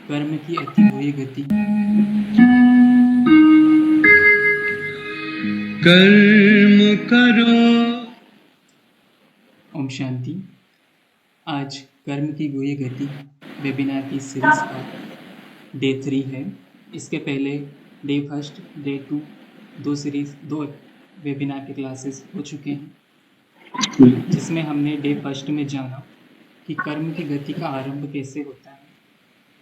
कर्म की अति हुई गति। कर्म करो। ओम शांति। आज कर्म की हुई गति वेबिनार की सीरीज का डे 3 है। इसके पहले डे फर्स्ट, डे 2 दो वेबिनार के क्लासेस हो चुके हैं, जिसमें हमने डे फर्स्ट में जाना कि कर्म की गति का आरंभ कैसे होता है।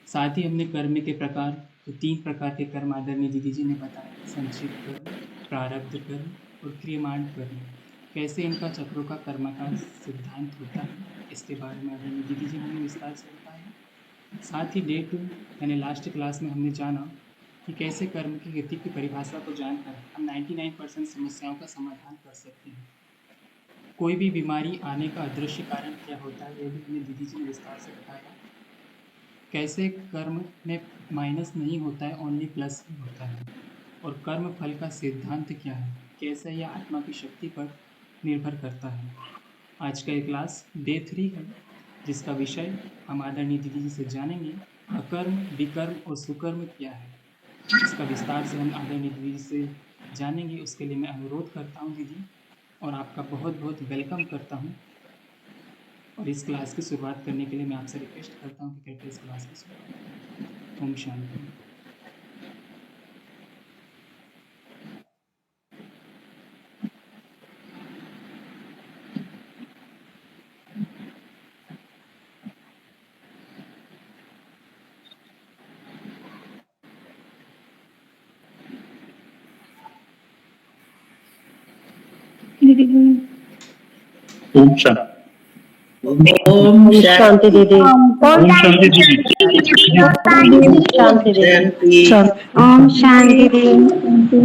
साथ ही हमने कर्म के प्रकार, तो 3 प्रकार के कर्म आदरणीय दीदी जी ने बताया, संचित कर्म, प्रारब्ध कर्म और क्रियमाण कर्म। कैसे इनका चक्रों का कर्म का सिद्धांत होता है, इसके बारे में आदरणीय दीदी जी ने विस्तार से बताया। साथ ही डे 2 यानी लास्ट क्लास में हमने जाना कि कैसे कर्म की गति की परिभाषा को जानकर हम 99% समस्याओं का समाधान कर सकते हैं। कोई भी बीमारी आने का अदृश्य कारण क्या होता है, यह भी हमें दीदी जी ने विस्तार से बताया। कैसे कर्म में माइनस नहीं होता है, ओनली प्लस ही होता है। और कर्म फल का सिद्धांत क्या है, कैसे यह आत्मा की शक्ति पर निर्भर करता है। आज का ये क्लास डे 3 है, जिसका विषय हम आदरणीय दीदी जी से जानेंगे, अकर्म, विकर्म और सुकर्म क्या है। इसका विस्तार से हम आदरणीय दीदी जी से जानेंगे। उसके लिए मैं अनुरोध करता हूँ दीदी, और आपका बहुत बहुत वेलकम करता हूँ। और इस क्लास की शुरुआत करने के लिए मैं आपसे रिक्वेस्ट करता हूँ कि कृपया इस क्लास की शुरुआत करें। ओम शांति। ओम शांति। ओम शांति दीदी। ओम शांति दीदी। ओम शांति दीदी। ओम शांति दीदी।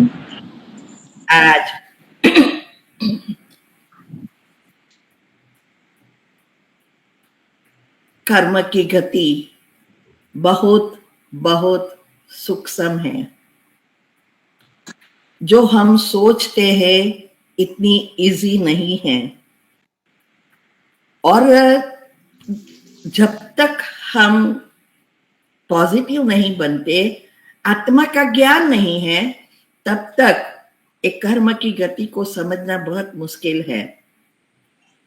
आज कर्म की गति बहुत बहुत सूक्ष्म है। जो हम सोचते हैं इतनी इजी नहीं है। और जब तक हम पॉजिटिव नहीं बनते, आत्मा का ज्ञान नहीं है, तब तक एक कर्म की गति को समझना बहुत मुश्किल है।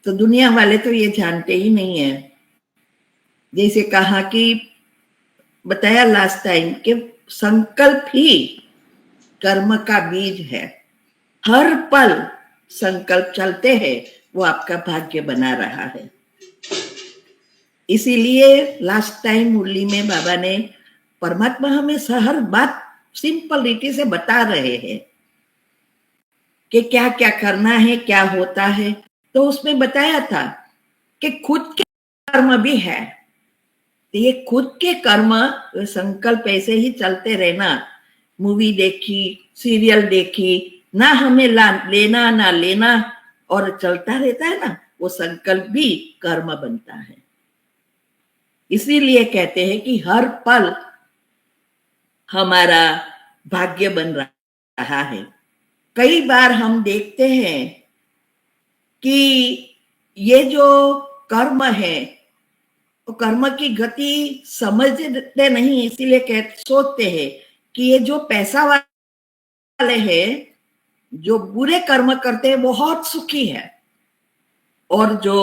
तो दुनिया वाले तो ये जानते ही नहीं है। जैसे कहा कि बताया लास्ट टाइम कि संकल्प ही कर्म का बीज है। हर पल संकल्प चलते हैं, वो आपका भाग्य बना रहा है। इसीलिए लास्ट टाइम मुरली में बाबा ने, परमात्मा हमें हर बात सिंपलिटी से बता रहे हैं कि क्या क्या करना है, क्या होता है। तो उसमें बताया था कि खुद के कर्म भी है। तो ये खुद के कर्म संकल्प ऐसे ही चलते रहना, मूवी देखी, सीरियल देखी, ना हमें लेना ना लेना, और चलता रहता है ना, वो संकल्प भी कर्म बनता है। इसीलिए कहते हैं कि हर पल हमारा भाग्य बन रहा है। कई बार हम देखते हैं कि ये जो कर्म है, तो कर्म की गति समझते नहीं, इसीलिए सोचते हैं कि ये जो पैसा वाले हैं, जो बुरे कर्म करते हैं, बहुत सुखी है, और जो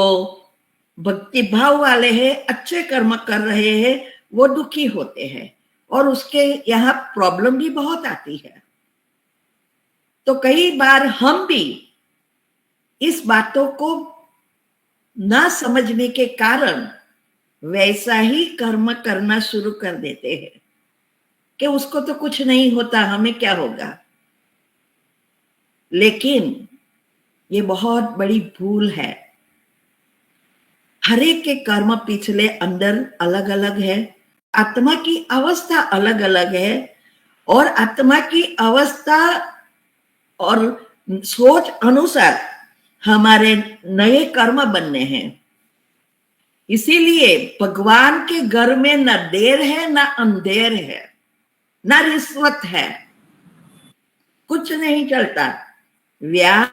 भक्ति भाव वाले हैं, अच्छे कर्म कर रहे हैं, वो दुखी होते हैं, और उसके यहाँ प्रॉब्लम भी बहुत आती है। तो कई बार हम भी इस बातों को ना समझने के कारण वैसा ही कर्म करना शुरू कर देते हैं कि उसको तो कुछ नहीं होता, हमें क्या होगा। लेकिन ये बहुत बड़ी भूल है। हर एक के कर्म पिछले अंदर अलग अलग है, आत्मा की अवस्था अलग अलग है, और आत्मा की अवस्था और सोच अनुसार हमारे नए कर्म बनने हैं। इसीलिए भगवान के घर में न देर है न अंधेर है, न रिश्वत है, कुछ नहीं चलता। व्याह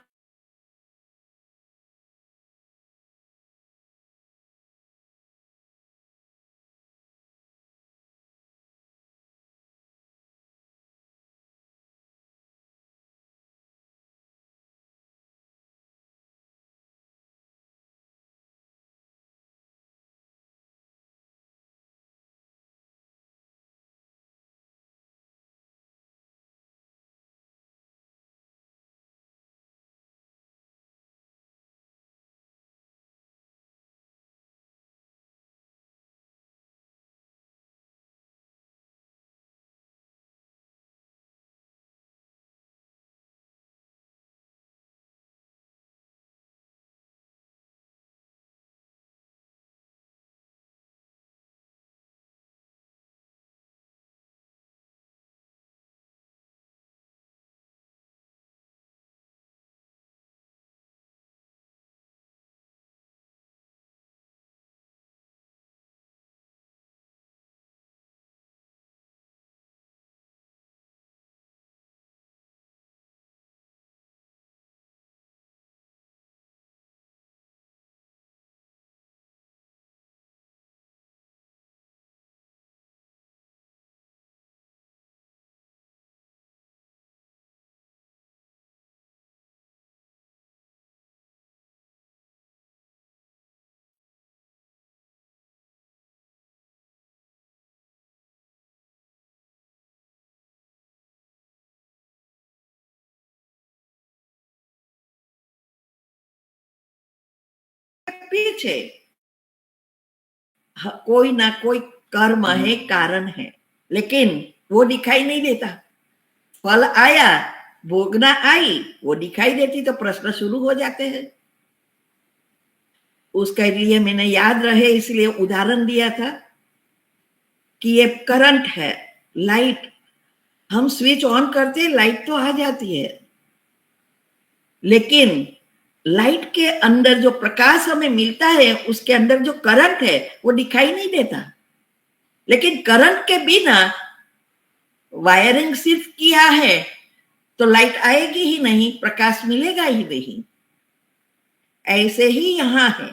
पीछे कोई ना कोई कर्म है, कारण है, लेकिन वो दिखाई नहीं देता। फल आया, भोगना आई, वो दिखाई देती तो प्रश्न शुरू हो जाते हैं। उसके लिए मैंने याद रहे इसलिए उदाहरण दिया था कि ये करंट है, लाइट। हम स्विच ऑन करते लाइट तो आ जाती है, लेकिन लाइट के अंदर जो प्रकाश हमें मिलता है उसके अंदर जो करंट है वो दिखाई नहीं देता। लेकिन करंट के बिना वायरिंग सिर्फ किया है तो लाइट आएगी ही नहीं, प्रकाश मिलेगा ही नहीं। ऐसे ही यहां है,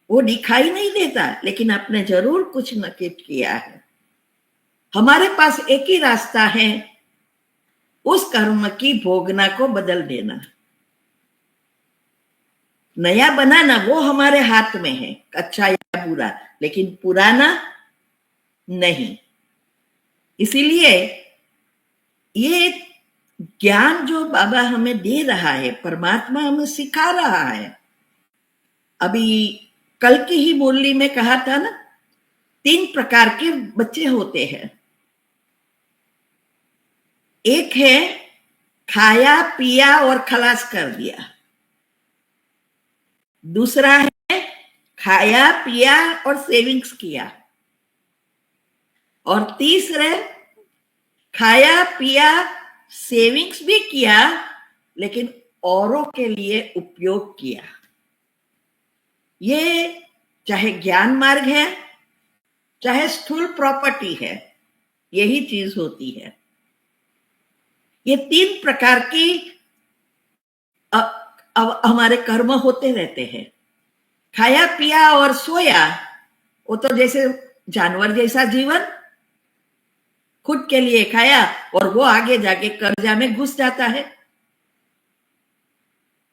वो दिखाई नहीं देता लेकिन आपने जरूर कुछ नकेट किया है। हमारे पास एक ही रास्ता है, उस कर्म की भोगना को बदल देना, नया बनाना वो हमारे हाथ में है, अच्छा या बुरा, लेकिन पुराना नहीं। इसीलिए ये ज्ञान जो बाबा हमें दे रहा है, परमात्मा हमें सिखा रहा है। अभी कल की ही मुरली में कहा था ना, 3 प्रकार के बच्चे होते हैं। एक है खाया पिया और खलास कर दिया, दूसरा है खाया पिया और सेविंग्स किया, और तीसरे खाया पिया सेविंग्स भी किया लेकिन औरों के लिए उपयोग किया। ये चाहे ज्ञान मार्ग है चाहे स्थूल प्रॉपर्टी है, यही चीज होती है। ये 3 प्रकार की हमारे कर्म होते रहते हैं। खाया पिया और सोया, वो तो जैसे जानवर जैसा जीवन, खुद के लिए खाया और वो आगे जाके कर्जा में घुस जाता है।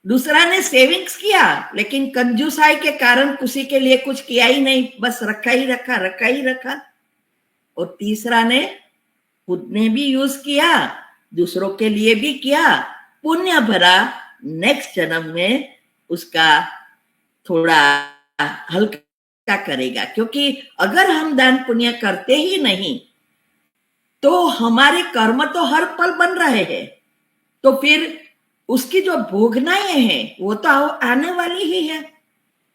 दूसरा ने सेविंग्स किया लेकिन कंजूसाई के कारण किसी के लिए कुछ किया ही नहीं, बस रखा ही रखा, रखा ही रखा। और तीसरा ने खुद ने भी यूज किया, दूसरों के लिए भी किया, पुण्य भरा, नेक्स्ट जन्म में उसका थोड़ा हल्का करेगा। क्योंकि अगर हम दान पुण्य करते ही नहीं तो हमारे कर्म तो हर पल बन रहे हैं, तो फिर उसकी जो भोगनाएं हैं वो तो आने वाली ही है।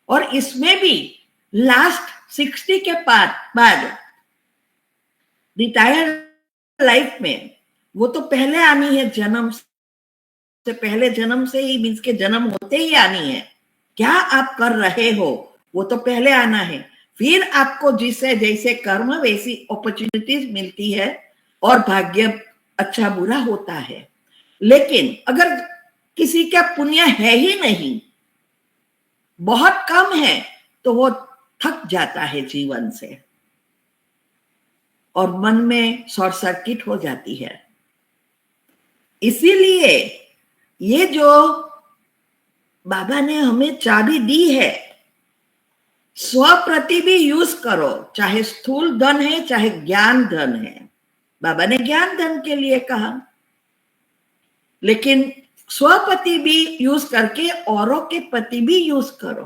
और इसमें भी लास्ट 60 के बाद रिटायर्ड लाइफ में वो तो पहले आनी है, जन्म से पहले, जन्म से ही, मीन्स के जन्म होते ही आनी है। क्या आप कर रहे हो वो तो पहले आना है, फिर आपको जिससे जैसे कर्म वैसी अपॉर्चुनिटीज मिलती है और भाग्य अच्छा बुरा होता है। लेकिन अगर किसी का पुण्य है ही नहीं, बहुत कम है, तो वो थक जाता है जीवन से और मन में शॉर्ट सर्किट हो जाती है। इसीलिए ये जो बाबा ने हमें चाबी दी है, स्वप्रति भी यूज करो, चाहे स्थूल धन है चाहे ज्ञान धन है। बाबा ने ज्ञान धन के लिए कहा, लेकिन स्वपति भी यूज करके औरों के पति भी यूज करो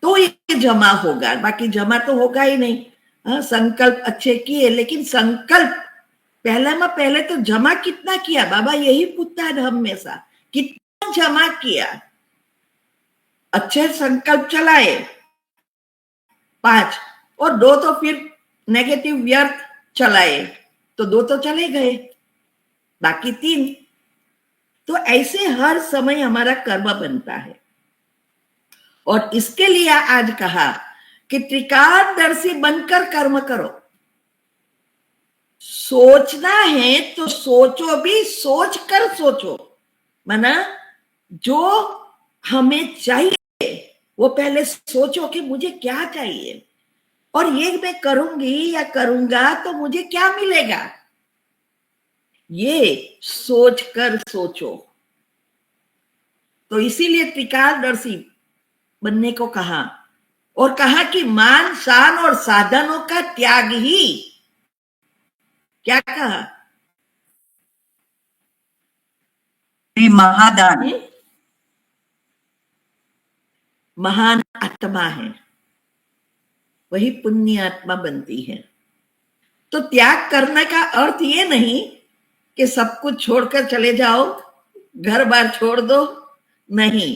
तो ये जमा होगा, बाकी जमा तो होगा ही नहीं। संकल्प अच्छे किए, लेकिन संकल्प पहले तो जमा कितना किया, बाबा यही पूछता है हमेशा, कितना जमा किया। अच्छे संकल्प चलाए 5 और 2 तो फिर नेगेटिव व्यर्थ चलाए, तो 2 तो चले गए, बाकी 3। तो ऐसे हर समय हमारा कर्म बनता है। और इसके लिए आज कहा कि त्रिकालदर्शी बनकर कर्म करो। सोचना है तो सोचो भी, सोच कर सोचो, माना जो हमें चाहिए वो पहले सोचो कि मुझे क्या चाहिए और ये मैं करूंगी या करूंगा तो मुझे क्या मिलेगा, ये सोच कर सोचो। तो इसीलिए त्रिकालदर्शी बनने को कहा, और कहा कि मान शान और साधनों का त्याग ही, क्या कहा, महादान। महान आत्मा है, वही पुण्य आत्मा बनती है। तो त्याग करने का अर्थ ये नहीं कि सब कुछ छोड़कर चले जाओ, घर बार छोड़ दो, नहीं।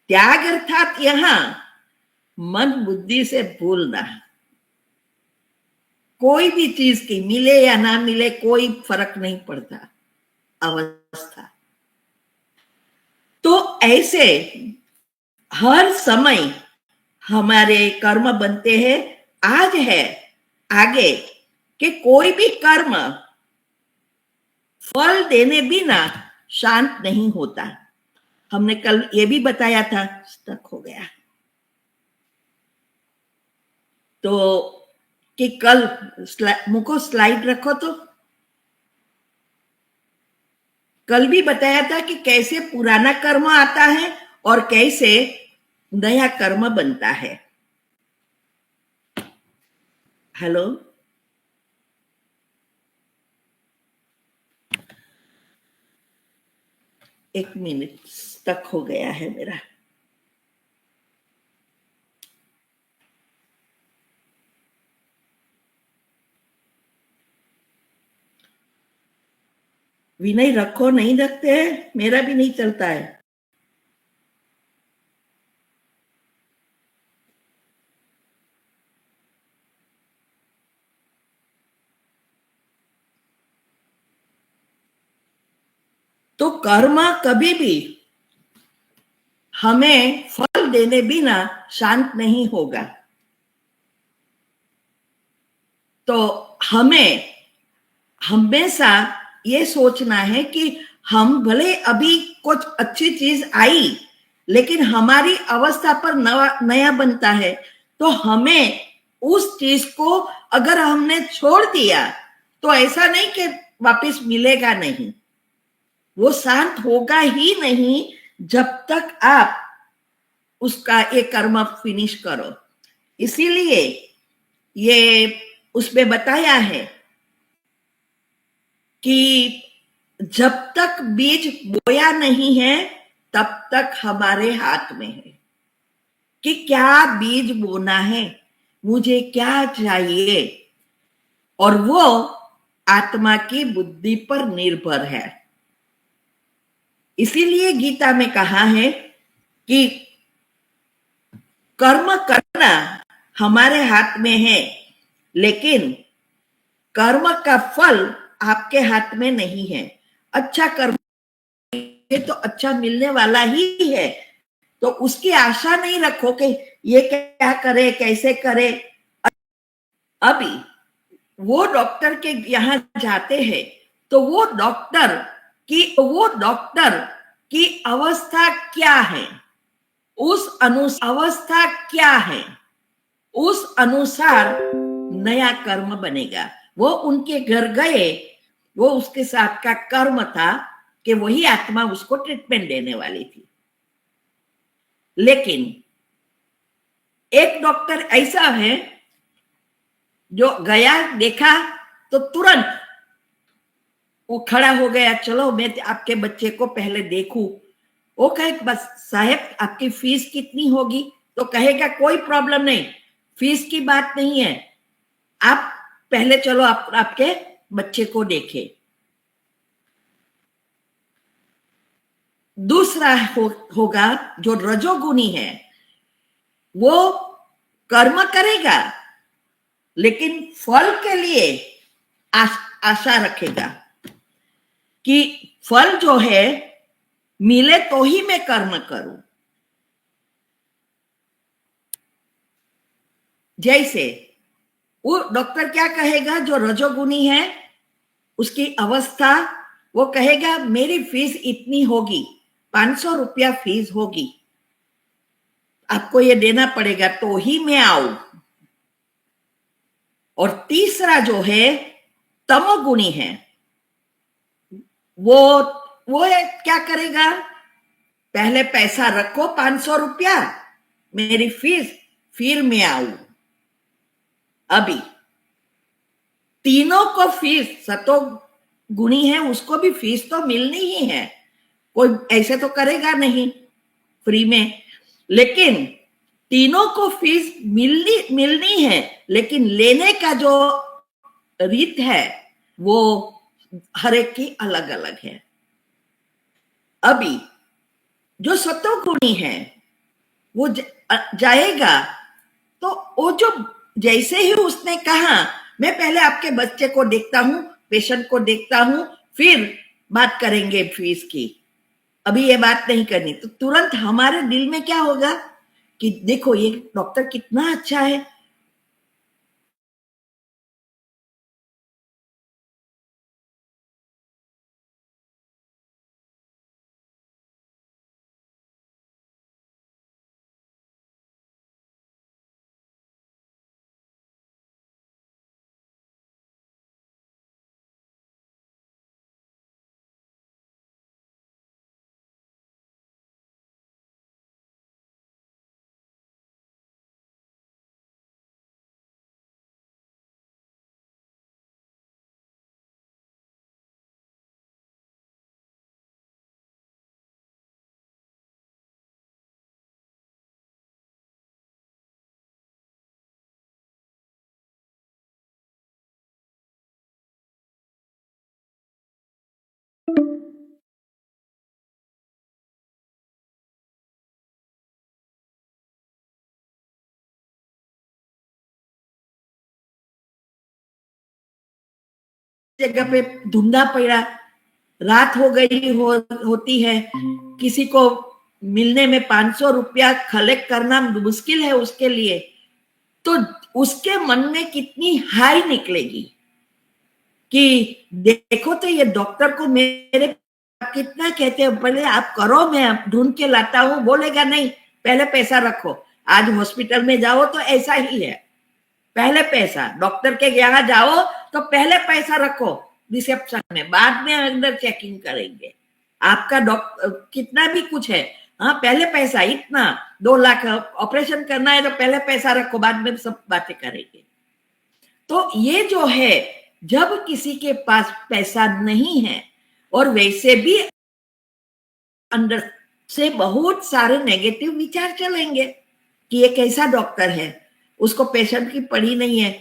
त्याग अर्थात यहां मन बुद्धि से भूलना। कोई भी चीज की मिले या ना मिले कोई फर्क नहीं पड़ता, अवस्था। तो ऐसे हर समय हमारे कर्म बनते हैं, आज है आगे कि कोई भी कर्म फल देने बिना शांत नहीं होता। हमने कल ये भी बताया था, स्टक हो गया तो कि कल मुझको स्लाइड रखो। तो कल भी बताया था कि कैसे पुराना कर्म आता है और कैसे नया कर्म बनता है। हेलो, एक मिनट, स्टक हो गया है मेरा। विनय रखो, नहीं रखते हैं, मेरा भी नहीं चलता है। तो कर्म कभी भी हमें फल देने बिना शांत नहीं होगा। तो हमें हमेशा ये सोचना है कि हम भले अभी कुछ अच्छी चीज आई, लेकिन हमारी अवस्था पर नया बनता है, तो हमें उस चीज को अगर हमने छोड़ दिया तो ऐसा नहीं कि वापस मिलेगा नहीं, वो शांत होगा ही नहीं जब तक आप उसका एक कर्म फिनिश करो। इसीलिए ये उसमें बताया है कि जब तक बीज बोया नहीं है तब तक हमारे हाथ में है कि क्या बीज बोना है, मुझे क्या चाहिए, और वो आत्मा की बुद्धि पर निर्भर है। इसीलिए गीता में कहा है कि कर्म करना हमारे हाथ में है, लेकिन कर्म का फल आपके हाथ में नहीं है। अच्छा कर्म ये तो अच्छा मिलने वाला ही है, तो उसकी आशा नहीं रखो कि ये क्या करे, कैसे करे। अभी वो डॉक्टर के यहाँ जाते हैं तो वो डॉक्टर की अवस्था क्या है, उस अवस्था क्या है, उस अनुसार नया कर्म बनेगा। वो उनके घर गए, वो उसके साथ का कर्म था कि वही आत्मा उसको ट्रीटमेंट देने वाली थी। लेकिन एक डॉक्टर ऐसा है जो गया, देखा तो तुरंत वो खड़ा हो गया, चलो मैं आपके बच्चे को पहले देखूं। वो कहे बस साहब आपकी फीस कितनी होगी, तो कहेगा कोई प्रॉब्लम नहीं, फीस की बात नहीं है, आप पहले चलो आपके बच्चे को देखे। दूसरा होगा जो रजोगुनी है, वो कर्म करेगा लेकिन फल के लिए आशा रखेगा कि फल जो है मिले तो ही मैं कर्म करूं। जैसे वो डॉक्टर क्या कहेगा, जो रजोगुनी है उसकी अवस्था, वो कहेगा मेरी फीस इतनी होगी, 500 रुपया फीस होगी, आपको ये देना पड़ेगा तो ही मैं आऊं। और तीसरा जो है तमोगुणी है, वो क्या करेगा, पहले पैसा रखो 500 रुपया मेरी फीस, फिर मैं आऊं। अभी तीनों को फीस, सतो गुणी है उसको भी फीस तो मिलनी ही है, कोई ऐसे तो करेगा नहीं फ्री में। लेकिन तीनों को फीस मिलनी है, लेकिन लेने का जो रीत है वो हर एक की अलग अलग है। अभी जो सत्वगुणी है वो जाएगा, तो वो जो जैसे ही उसने कहा मैं पहले आपके बच्चे को देखता हूं, पेशेंट को देखता हूं, फिर बात करेंगे फीस की, अभी ये बात नहीं करनी, तो तुरंत हमारे दिल में क्या होगा कि देखो ये डॉक्टर कितना अच्छा है। जगह पे धुंधा पड़ा, रात हो गई होती है, किसी को मिलने में 500 रुपया कलेक्ट करना मुश्किल है उसके लिए, तो उसके मन में कितनी हाई निकलेगी कि देखो तो ये डॉक्टर को मेरे कितना कहते हैं, पहले आप करो मैं ढूंढ के लाता हूं, बोलेगा नहीं पहले पैसा रखो। आज हॉस्पिटल में जाओ तो ऐसा ही है, पहले पैसा, डॉक्टर के यहाँ जाओ तो पहले पैसा रखो रिसेप्शन में, बाद में अंदर चेकिंग करेंगे, आपका डॉक्टर कितना भी कुछ है, हाँ पहले पैसा, इतना 2 लाख ऑपरेशन करना है तो पहले पैसा रखो, बाद में सब बातें करेंगे। तो ये जो है, जब किसी के पास पैसा नहीं है और वैसे भी अंदर से बहुत सारे नेगेटिव विचार चलेंगे कि ये कैसा डॉक्टर है, उसको पेशेंट की पड़ी नहीं है,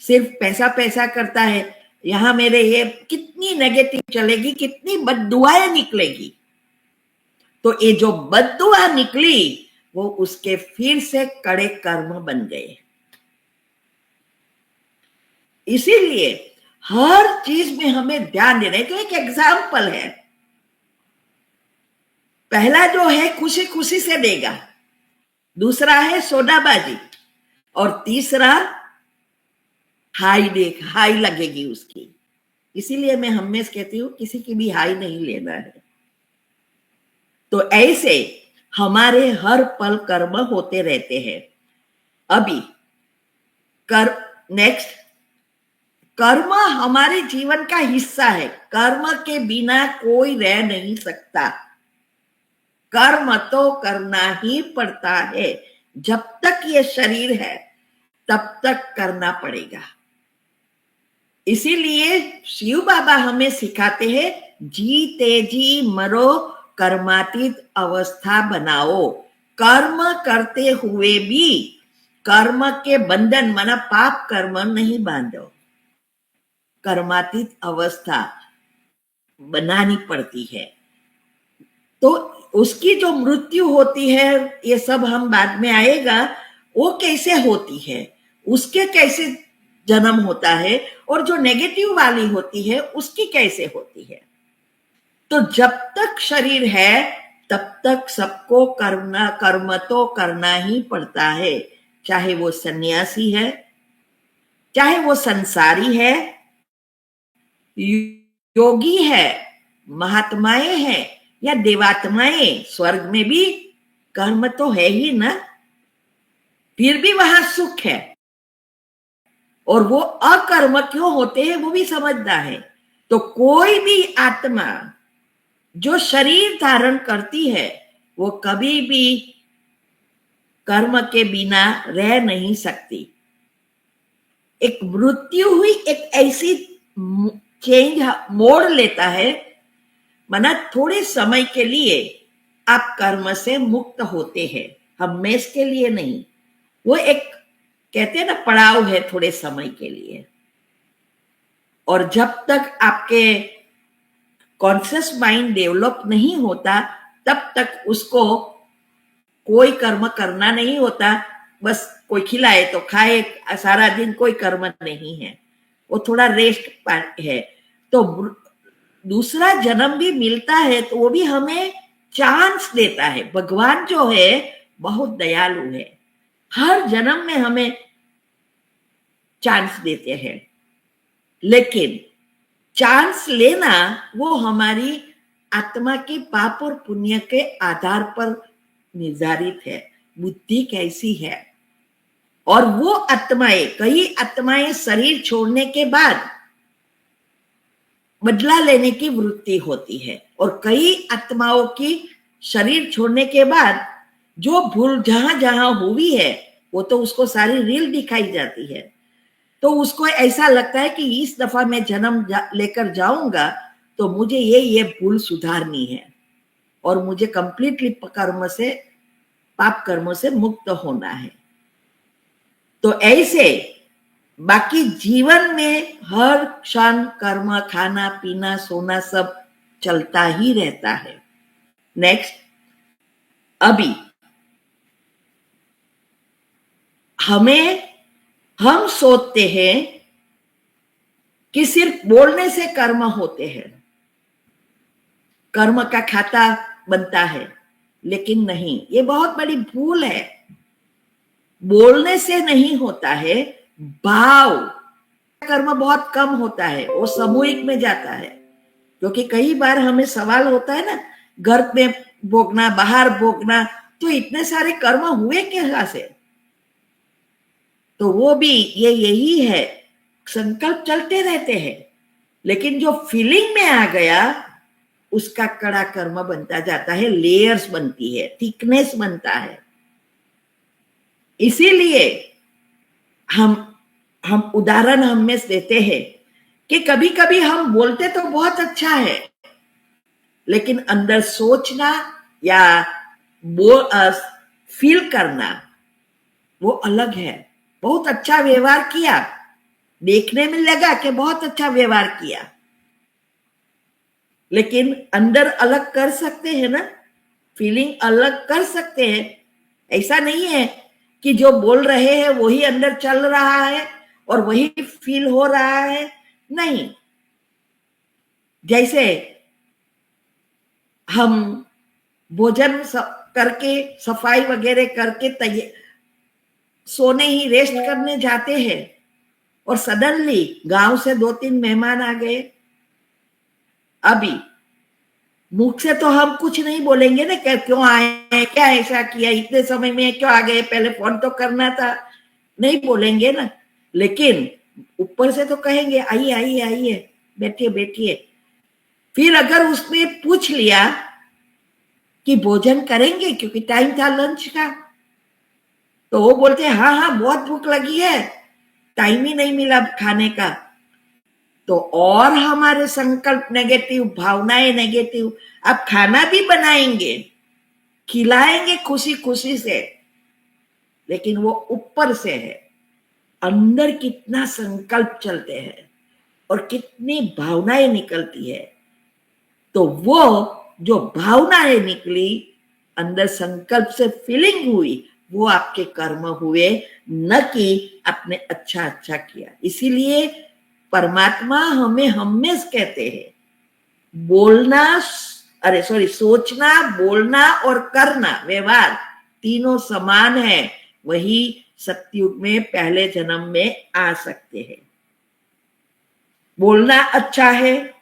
सिर्फ पैसा पैसा करता है, यहां मेरे ये कितनी नेगेटिव चलेगी, कितनी बद्दुआएं निकलेगी। तो ये जो बद्दुआ निकली वो उसके फिर से कड़े कर्म बन गए। इसीलिए हर चीज में हमें ध्यान देना है। तो एक एग्जाम्पल है, पहला जो है खुशी खुशी से देगा, दूसरा है सोडाबाजी, और तीसरा हाई लगेगी उसकी। इसीलिए मैं हमेशा कहती हूं किसी की भी हाई नहीं लेना है। तो ऐसे हमारे हर पल कर्म होते रहते हैं। अभी नेक्स्ट, कर्म हमारे जीवन का हिस्सा है, कर्म के बिना कोई रह नहीं सकता, कर्म तो करना ही पड़ता है, जब तक ये शरीर है तब तक करना पड़ेगा। इसीलिए शिव बाबा हमें सिखाते हैं, जीते जी मरो कर्मातीत अवस्था बनाओ, कर्म करते हुए भी कर्म के बंधन माना पाप कर्म नहीं बांधो, कर्मातीत अवस्था बनानी पड़ती है। तो उसकी जो मृत्यु होती है, ये सब हम बाद में आएगा, वो कैसे होती है, उसके कैसे जन्म होता है, और जो नेगेटिव वाली होती है उसकी कैसे होती है। तो जब तक शरीर है तब तक सबको कर्म तो करना ही पड़ता है, चाहे वो सन्यासी है, चाहे वो संसारी है, योगी है, महात्माएं हैं या देवात्माएं, स्वर्ग में भी कर्म तो है ही ना, फिर भी वहां सुख है। और वो अकर्म क्यों होते हैं वो भी समझना है। तो कोई भी आत्मा जो शरीर धारण करती है वो कभी भी कर्म के बिना रह नहीं सकती। एक मृत्यु हुई, एक ऐसी चेंज मोड़ लेता है, माना थोड़े समय के लिए आप कर्म से मुक्त होते हैं, हमेशा के लिए नहीं, वो एक कहते हैं ना पड़ाव है थोड़े समय के लिए। और जब तक आपके कॉन्शियस माइंड डेवलप नहीं होता तब तक उसको कोई कर्म करना नहीं होता। बस कोई खिलाए तो खाए, सारा दिन कोई कर्म नहीं है, वो थोड़ा रेस्ट है। तो दूसरा जन्म भी मिलता है तो वो भी हमें चांस देता है। भगवान जो है बहुत दयालु है, हर जन्म में हमें चांस देते हैं, लेकिन चांस लेना वो हमारी आत्मा के पाप और पुण्य के आधार पर निर्धारित है, बुद्धि कैसी है। और वो आत्माएं, कई आत्माएं शरीर छोड़ने के बाद बदला लेने की वृत्ति होती है, और कई आत्माओं की शरीर छोड़ने के बाद जो भूल जहां जहां हुई है वो तो उसको सारी रील दिखाई जाती है। तो उसको ऐसा लगता है कि इस दफा मैं जन्म लेकर जाऊंगा तो मुझे ये भूल सुधारनी है और मुझे कंप्लीटली कर्म से, पाप कर्मों से मुक्त होना है। तो ऐसे बाकी जीवन में हर क्षण कर्म, खाना पीना सोना सब चलता ही रहता है। नेक्स्ट, अभी हम सोचते हैं कि सिर्फ बोलने से कर्म होते हैं, कर्म का खाता बनता है, लेकिन नहीं, ये बहुत बड़ी भूल है। बोलने से नहीं होता है, भाव कर्म बहुत कम होता है, वो सामूहिक में जाता है। क्योंकि कई बार हमें सवाल होता है ना, घर में भोगना, बाहर भोगना, तो इतने सारे कर्म हुए कहां से? तो वो भी यही है, संकल्प चलते रहते हैं, लेकिन जो फीलिंग में आ गया उसका कड़ा कर्म बनता जाता है, लेयर्स बनती है, थिकनेस बनता है। इसीलिए हम उदाहरण हमें देते हैं कि कभी कभी हम बोलते तो बहुत अच्छा है, लेकिन अंदर सोचना या फील करना वो अलग है। बहुत अच्छा व्यवहार किया, देखने में लगा कि बहुत अच्छा व्यवहार किया, लेकिन अंदर अलग कर सकते हैं ना, फीलिंग अलग कर सकते हैं। ऐसा नहीं है कि जो बोल रहे हैं वही अंदर चल रहा है और वही फील हो रहा है, नहीं। जैसे हम भोजन करके, सफाई वगैरह करके सोने ही रेस्ट करने जाते हैं और सडनली गांव से 2-3 मेहमान आ गए। अभी मुख से तो हम कुछ नहीं बोलेंगे ना, क्यों आए, क्या ऐसा किया, इतने समय में क्यों आ गए, पहले फोन तो करना था, नहीं बोलेंगे ना। लेकिन ऊपर से तो कहेंगे आइए आइए आइए, बैठिए बैठिए। फिर अगर उसने पूछ लिया कि भोजन करेंगे, क्योंकि टाइम था लंच का, तो वो बोलते हैं हाँ हाँ बहुत भूख लगी है, टाइम ही नहीं मिला खाने का। तो और हमारे संकल्प नेगेटिव, भावनाएं नेगेटिव। अब खाना भी बनाएंगे, खिलाएंगे खुशी खुशी से, लेकिन वो ऊपर से है, अंदर कितना संकल्प चलते हैं और कितनी भावनाएं निकलती है। तो वो जो भावनाएं निकली, अंदर संकल्प से फीलिंग हुई, वो आपके कर्म हुए, न कि आपने अच्छा अच्छा किया। इसीलिए परमात्मा हमें हमेशा कहते हैं सोचना, बोलना और करना, व्यवहार तीनों समान है, वही सतयुग में पहले जन्म में आ सकते हैं। बोलना अच्छा है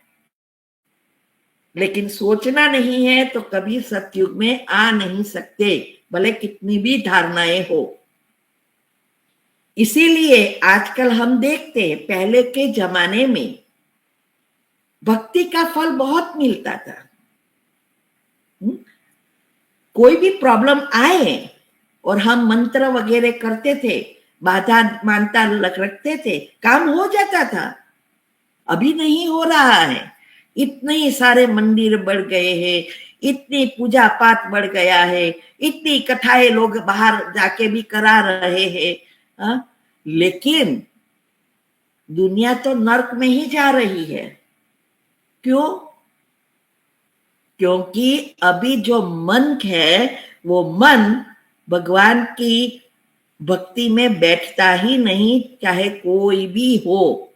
लेकिन सोचना नहीं है तो कभी सतयुग में आ नहीं सकते, भले कितनी भी धारणाएं हो। इसीलिए आजकल हम देखते हैं, पहले के जमाने में भक्ति का फल बहुत मिलता था। कोई भी प्रॉब्लम आए और हम मंत्र वगैरह करते थे, बाधा मानता रखते थे, काम हो जाता था। अभी नहीं हो रहा है, इतने सारे मंदिर बढ़ गए हैं, इतनी पूजा पाठ बढ़ गया है, इतनी कथाएं लोग बाहर जाके भी करा रहे हैं, हाँ? लेकिन दुनिया तो नर्क में ही जा रही है। क्यों? क्योंकि अभी जो मन है वो मन भगवान की भक्ति में बैठता ही नहीं, चाहे कोई भी हो।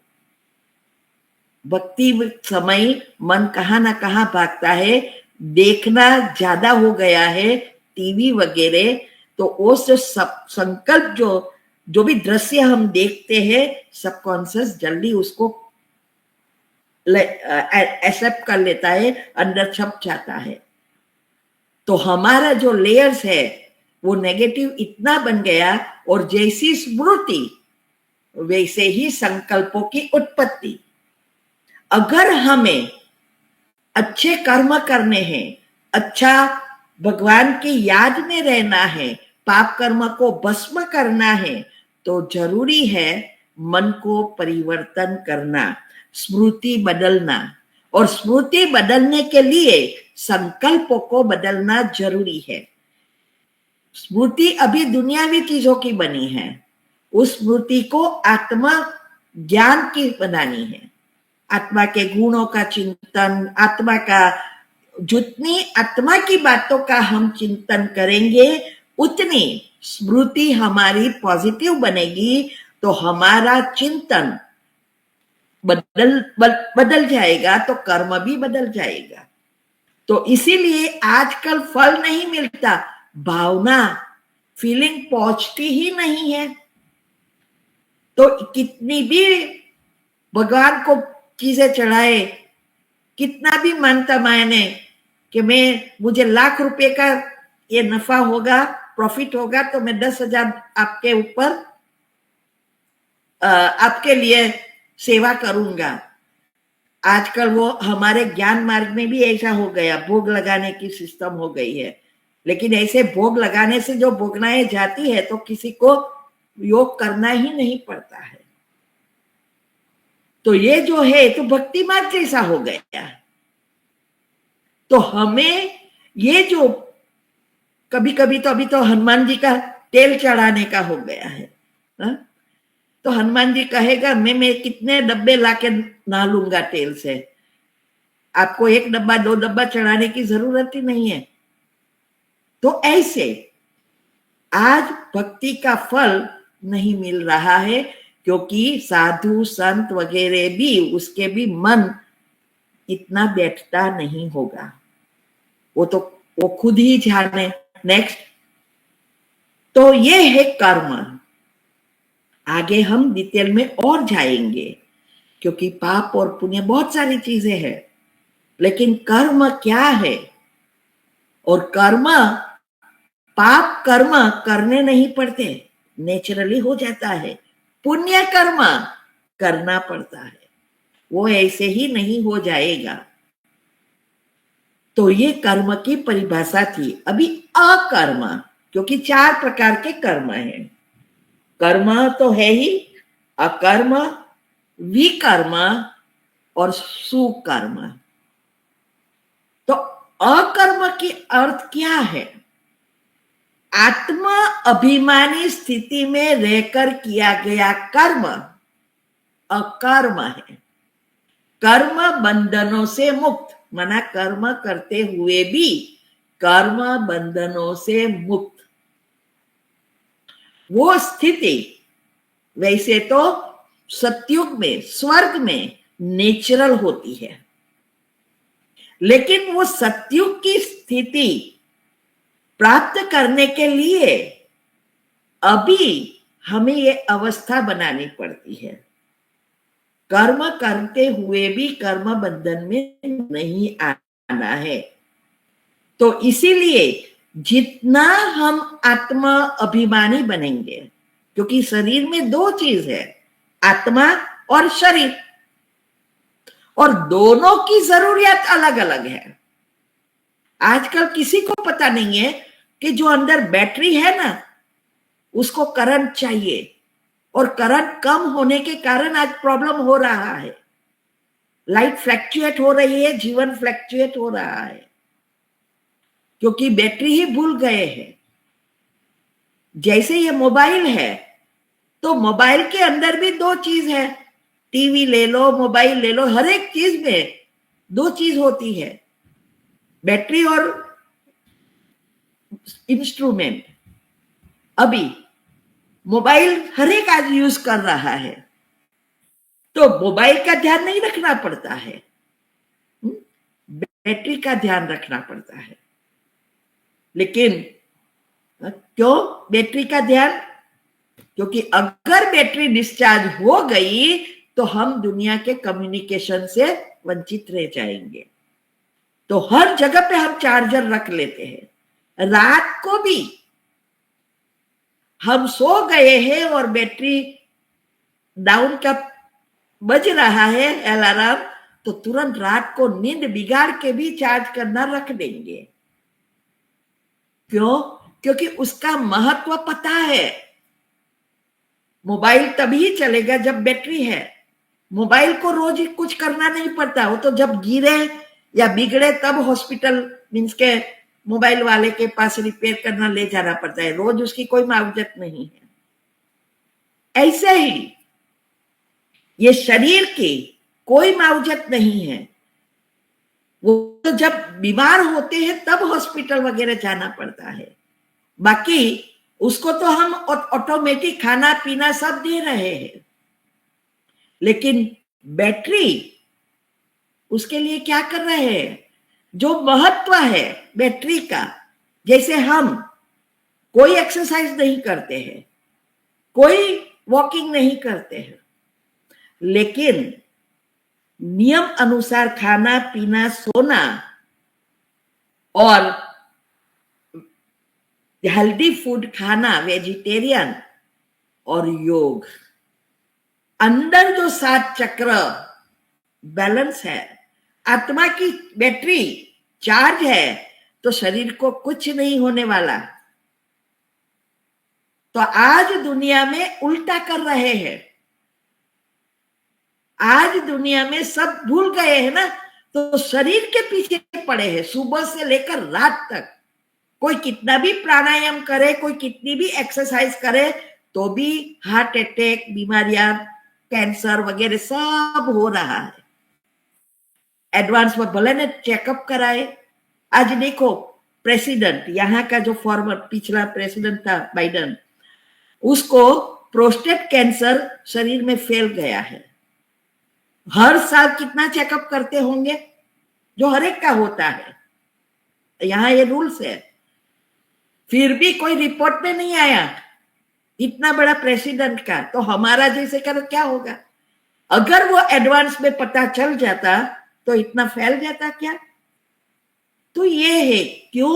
भक्ति समय मन कहाँ ना कहाँ भागता है, देखना ज्यादा हो गया है टीवी वगैरह, तो वो संकल्प जो भी दृश्य हम देखते हैं सबकॉन्शियस जल्दी उसको एक्सेप्ट कर लेता है, अंदर छप जाता है। तो हमारा जो लेयर्स है वो नेगेटिव इतना बन गया, और जैसी स्मृति वैसे ही संकल्पों की उत्पत्ति। अगर हमें अच्छे कर्म करने हैं, अच्छा भगवान की याद में रहना है, पाप कर्म को भस्म करना है, तो जरूरी है मन को परिवर्तन करना, स्मृति बदलना। और स्मृति बदलने के लिए संकल्पों को बदलना जरूरी है। स्मृति अभी दुनियावी चीजों की बनी है, उस स्मृति को आत्मा ज्ञान की बनानी है। आत्मा के गुणों का चिंतन, आत्मा का जितनी आत्मा की बातों का हम चिंतन करेंगे उतनी स्मृति हमारी पॉजिटिव बनेगी, तो हमारा चिंतन बदल जाएगा, तो कर्म भी बदल जाएगा। तो इसीलिए आजकल फल नहीं मिलता, भावना फीलिंग पहुंचती ही नहीं है। तो कितनी भी भगवान को चीजें चढ़ाए, कितना भी मानता मैंने कि मुझे लाख रुपए का ये नफा होगा, प्रॉफिट होगा, तो मैं 10,000 आपके ऊपर आपके लिए सेवा करूंगा। आजकल वो हमारे ज्ञान मार्ग में भी ऐसा हो गया, भोग लगाने की सिस्टम हो गई है। लेकिन ऐसे भोग लगाने से जो भोगनाएं जाती है तो किसी को योग करना ही नहीं पड़ता है। तो ये जो है तो भक्ति मार्ग जैसा हो गया। तो हमें ये जो कभी कभी तो अभी तो हनुमान जी का तेल चढ़ाने का हो गया है, हा? तो हनुमान जी कहेगा मैं कितने डब्बे लाके नहा लूंगा तेल से, आपको 1 डब्बा 2 डब्बा चढ़ाने की जरूरत ही नहीं है। तो ऐसे आज भक्ति का फल नहीं मिल रहा है, क्योंकि साधु संत वगैरह भी उसके भी मन इतना बैठता नहीं होगा, वो खुद ही जाने। नेक्स्ट, तो ये है कर्म। आगे हम डिटेल में और जाएंगे, क्योंकि पाप और पुण्य बहुत सारी चीजें हैं, लेकिन कर्म क्या है? और कर्म, पाप कर्म करने नहीं पड़ते, नेचुरली हो जाता है। पुण्य कर्म करना पड़ता है, वो ऐसे ही नहीं हो जाएगा। तो ये कर्म की परिभाषा थी। अभी अकर्म, क्योंकि 4 प्रकार के कर्म हैं। कर्म तो है ही, अकर्म, विकर्म और सुकर्म। तो अकर्म की अर्थ क्या है? आत्मा अभिमानी स्थिति में रहकर किया गया कर्म अकर्म है। कर्म बंधनों से मुक्त, माना कर्म करते हुए भी कर्म बंधनों से मुक्त, वो स्थिति वैसे तो सतयुग में, स्वर्ग में नेचुरल होती है, लेकिन वो सतयुग की स्थिति प्राप्त करने के लिए अभी हमें ये अवस्था बनानी पड़ती है। कर्म करते हुए भी कर्म बंधन में नहीं आना है। तो इसीलिए जितना हम आत्मा अभिमानी बनेंगे, क्योंकि शरीर में 2 चीज है, आत्मा और शरीर, और दोनों की जरूरियत अलग अलग है। आजकल किसी को पता नहीं है कि जो अंदर बैटरी है ना, उसको करंट चाहिए, और करंट कम होने के कारण आज प्रॉब्लम हो रहा है। लाइट फ्लैक्चुएट हो रही है, जीवन फ्लैक्चुएट हो रहा है, क्योंकि बैटरी ही भूल गए हैं। जैसे ये मोबाइल है, तो मोबाइल के अंदर भी दो चीज है, टीवी ले लो, मोबाइल ले लो, हर एक चीज में दो चीज होती है, बैटरी और इंस्ट्रूमेंट। अभी मोबाइल हर एक आज यूज कर रहा है, तो मोबाइल का ध्यान नहीं रखना पड़ता है, बैटरी का ध्यान रखना पड़ता है। लेकिन क्यों बैटरी का ध्यान? क्योंकि अगर बैटरी डिस्चार्ज हो गई तो हम दुनिया के कम्युनिकेशन से वंचित रह जाएंगे। तो हर जगह पे हम चार्जर रख लेते हैं। रात को भी हम सो गए हैं और बैटरी डाउन का बज रहा है अलार्म, तो तुरंत रात को नींद बिगाड़ के भी चार्ज करना रख देंगे। क्यों? क्योंकि उसका महत्व पता है। मोबाइल तभी चलेगा जब बैटरी है। मोबाइल को रोज कुछ करना नहीं पड़ता, वो तो जब गिरे या बिगड़े तब हॉस्पिटल मीन्स के मोबाइल वाले के पास रिपेयर करना ले जाना पड़ता है, रोज उसकी कोई मुआवजत नहीं है। ऐसे ही ये शरीर की कोई मुआवजत नहीं है, वो तो जब बीमार होते हैं तब हॉस्पिटल वगैरह जाना पड़ता है। बाकी उसको तो हम ऑटोमेटिक खाना पीना सब दे रहे हैं, लेकिन बैटरी उसके लिए क्या कर रहे हैं? जो महत्व है बैटरी का, जैसे हम कोई एक्सरसाइज नहीं करते हैं, कोई वॉकिंग नहीं करते हैं, लेकिन नियम अनुसार खाना पीना सोना और हेल्दी फूड खाना, वेजिटेरियन और योग, अंदर जो 7 चक्र बैलेंस है, आत्मा की बैटरी चार्ज है, तो शरीर को कुछ नहीं होने वाला। तो आज दुनिया में उल्टा कर रहे हैं। आज दुनिया में सब भूल गए हैं ना, तो शरीर के पीछे पड़े हैं। सुबह से लेकर रात तक कोई कितना भी प्राणायाम करे, कोई कितनी भी एक्सरसाइज करे, तो भी हार्ट अटैक, बीमारियां, कैंसर वगैरह सब हो रहा है। एडवांस में भले ने चेकअप कराए। आज देखो प्रेसिडेंट, यहाँ का जो फॉर्मर पिछला प्रेसिडेंट था बाइडेन, उसको प्रोस्टेट कैंसर शरीर में फैल गया है। हर साल कितना चेकअप करते होंगे, जो हर एक का होता है, यहाँ ये रूल्स है। फिर भी कोई रिपोर्ट में नहीं आया इतना बड़ा प्रेसिडेंट का, तो हमारा जैसे का क्या होगा? अगर वो एडवांस में पता चल जाता तो इतना फैल जाता क्या? तो ये है क्यों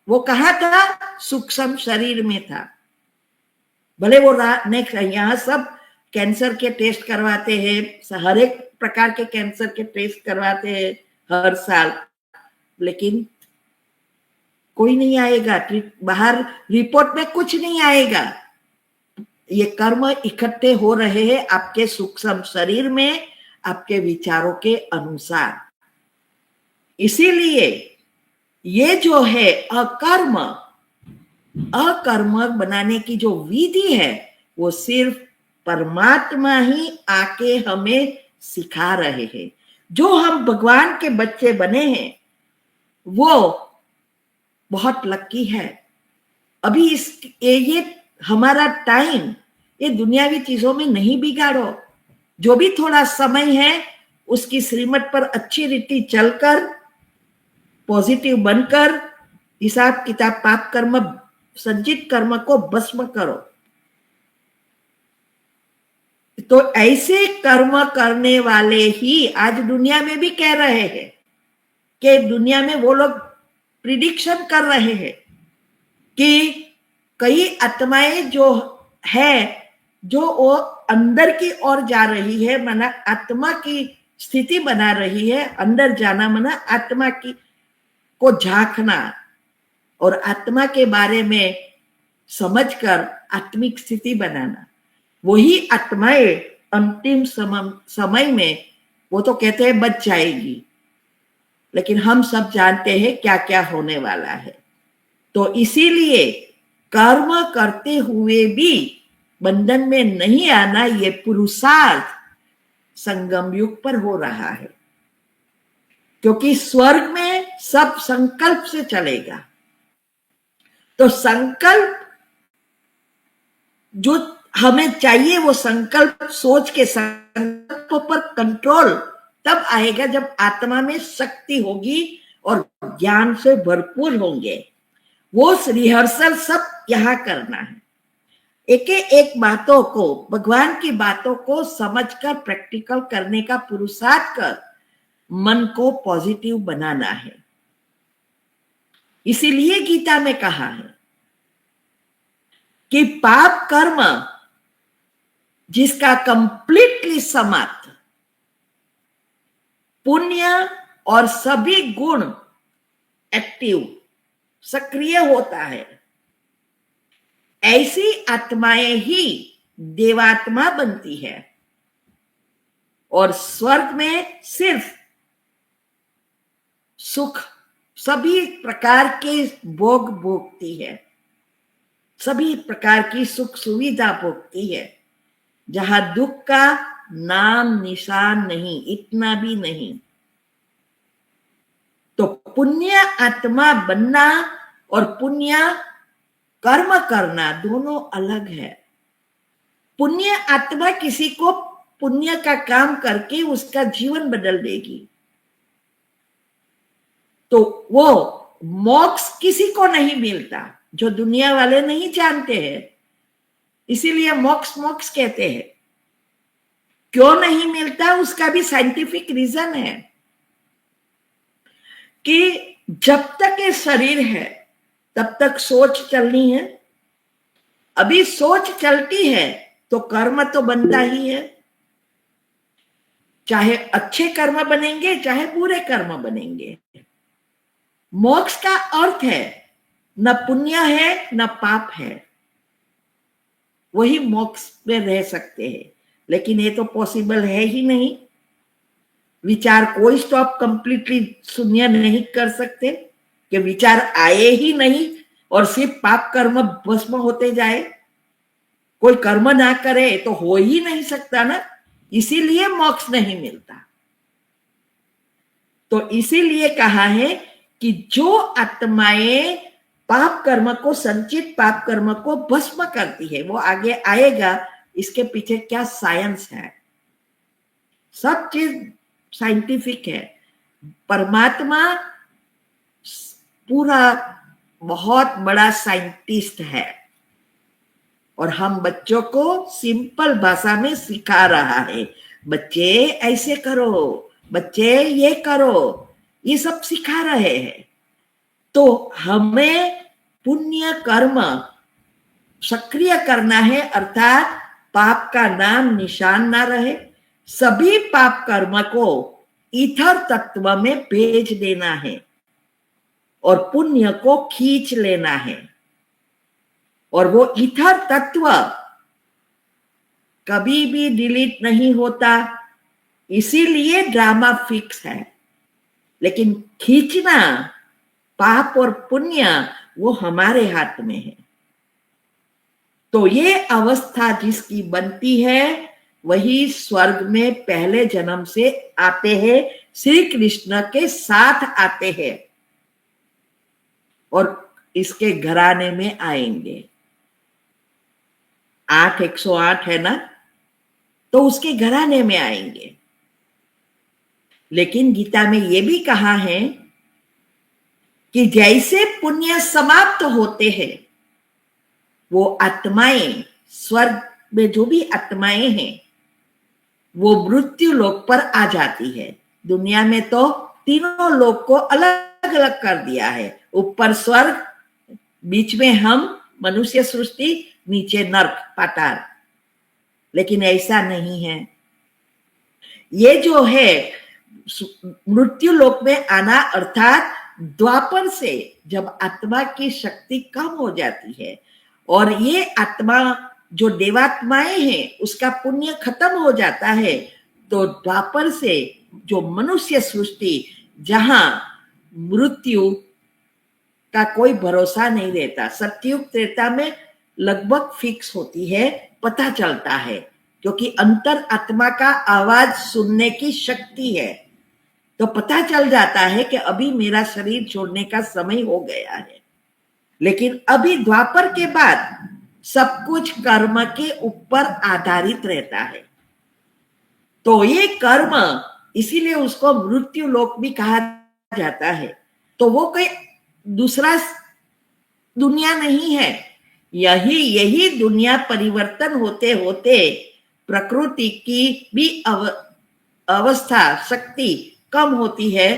वो कहा था, सूक्ष्म शरीर में था। भले वो नेक्स्ट यहाँ सब कैंसर के टेस्ट करवाते हैं, हर एक प्रकार के कैंसर के टेस्ट करवाते हैं हर साल, लेकिन कोई नहीं आएगा, बाहर रिपोर्ट में कुछ नहीं आएगा। ये कर्म इकट्ठे हो रहे हैं आपके सूक्ष्म शरीर में, आपके विचारों के अनुसार। इसीलिए ये जो है अकर्म, अकर्म बनाने की जो विधि है, वो सिर्फ परमात्मा ही आके हमें सिखा रहे हैं। जो हम भगवान के बच्चे बने हैं वो बहुत लकी है। अभी ये हमारा टाइम ये दुनियावी चीजों में नहीं बिगाड़ो। जो भी थोड़ा समय है उसकी श्रीमत पर अच्छी रीति चलकर, पॉजिटिव बनकर, हिसाब किताब पाप कर्म संचित कर्म को भस्म करो। तो ऐसे कर्म करने वाले ही आज दुनिया में भी कह रहे हैं कि दुनिया में वो लोग प्रिडिक्शन कर रहे हैं कि कई आत्माएं जो है, जो वो अंदर की ओर जा रही है, माना आत्मा की स्थिति बना रही है। अंदर जाना माना आत्मा की को झांकना और आत्मा के बारे में समझकर आत्मिक स्थिति बनाना। वही आत्माएं अंतिम समय में वो तो कहते हैं बच जाएगी, लेकिन हम सब जानते हैं क्या क्या होने वाला है। तो इसीलिए कर्म करते हुए भी बंधन में नहीं आना, ये पुरुषार्थ संगम युग पर हो रहा है, क्योंकि स्वर्ग में सब संकल्प से चलेगा। तो संकल्प जो हमें चाहिए, वो संकल्प सोच के संकल्प पर कंट्रोल तब आएगा जब आत्मा में शक्ति होगी और ज्ञान से भरपूर होंगे। वो रिहर्सल सब यहां करना है। एक एक बातों को, भगवान की बातों को समझकर प्रैक्टिकल करने का पुरुषार्थ कर मन को पॉजिटिव बनाना है। इसीलिए गीता में कहा है कि पाप कर्म जिसका कंप्लीटली समाप्त, पुण्य और सभी गुण एक्टिव सक्रिय होता है, ऐसी आत्माएं ही देवात्मा बनती है और स्वर्ग में सिर्फ सुख, सभी प्रकार के भोग भोगती है, सभी प्रकार की सुख सुविधा भोगती है, जहां दुख का नाम निशान नहीं, इतना भी नहीं। तो पुण्य आत्मा बनना और पुण्य कर्म करना दोनों अलग है। पुण्य आत्मा किसी को पुण्य का काम करके उसका जीवन बदल देगी, तो वो मोक्ष किसी को नहीं मिलता, जो दुनिया वाले नहीं जानते हैं। इसीलिए मोक्ष मोक्ष कहते हैं। क्यों नहीं मिलता, उसका भी साइंटिफिक रीजन है कि जब तक ये शरीर है तब तक सोच चलनी है। अभी सोच चलती है तो कर्म तो बनता ही है, चाहे अच्छे कर्म बनेंगे चाहे बुरे कर्म बनेंगे। मोक्ष का अर्थ है न पुण्य है न पाप है, वही मोक्ष में रह सकते हैं। लेकिन ये तो पॉसिबल है ही नहीं। विचार कोई स्टॉप कंप्लीटली शून्य नहीं कर सकते कि विचार आए ही नहीं और सिर्फ पाप कर्म भस्म होते जाए। कोई कर्म ना करे तो हो ही नहीं सकता ना, इसीलिए मोक्ष नहीं मिलता। तो इसीलिए कहा है कि जो आत्माएं पाप कर्म को, संचित पाप कर्म को भस्म करती है, वो आगे आएगा। इसके पीछे क्या साइंस है, सब चीज साइंटिफिक है। परमात्मा पूरा बहुत बड़ा साइंटिस्ट है और हम बच्चों को सिंपल भाषा में सिखा रहा है। बच्चे ऐसे करो, बच्चे ये करो, ये सब सिखा रहे हैं। तो हमें पुण्य कर्म सक्रिय करना है, अर्थात पाप का नाम निशान ना रहे। सभी पाप कर्म को ईथर तत्व में भेज देना है और पुण्य को खींच लेना है। और वो ईथर तत्व कभी भी डिलीट नहीं होता, इसीलिए ड्रामा फिक्स है। लेकिन खींचना, पाप और पुण्य, वो हमारे हाथ में है। तो ये अवस्था जिसकी बनती है वही स्वर्ग में पहले जन्म से आते हैं, श्री कृष्ण के साथ आते हैं और इसके घराने में आएंगे। 108 है ना, तो उसके घराने में आएंगे। लेकिन गीता में ये भी कहा है कि जैसे पुण्य समाप्त होते हैं, वो आत्माएं स्वर्ग में, जो भी आत्माएं हैं, वो मृत्यु लोक पर आ जाती है। दुनिया में तो तीनों लोक को अलग अलग कर दिया है। ऊपर स्वर्ग, बीच में हम मनुष्य सृष्टि, नीचे नर्क पाताल। लेकिन ऐसा नहीं है। ये जो है मृत्यु लोक में आना, अर्थात द्वापर से जब आत्मा की शक्ति कम हो जाती है और ये आत्मा जो देवात्माएं हैं उसका पुण्य खत्म हो जाता है, तो द्वापर से जो मनुष्य सृष्टि जहां मृत्यु का कोई भरोसा नहीं रहता, सतयुग त्रेता में लगभग फिक्स होती है, पता चलता है, क्योंकि अंतर आत्मा का आवाज सुनने की शक्ति है, तो पता चल जाता है कि अभी मेरा शरीर छोड़ने का समय हो गया है। लेकिन अभी द्वापर के बाद सब कुछ कर्म के ऊपर आधारित रहता है, तो ये कर्म इसीलिए उसको मृत्यु लोक भी कहा जाता है। तो वो कोई दूसरा दुनिया नहीं है, यही दुनिया परिवर्तन होते होते प्रकृति की भी अवस्था शक्ति कम होती है।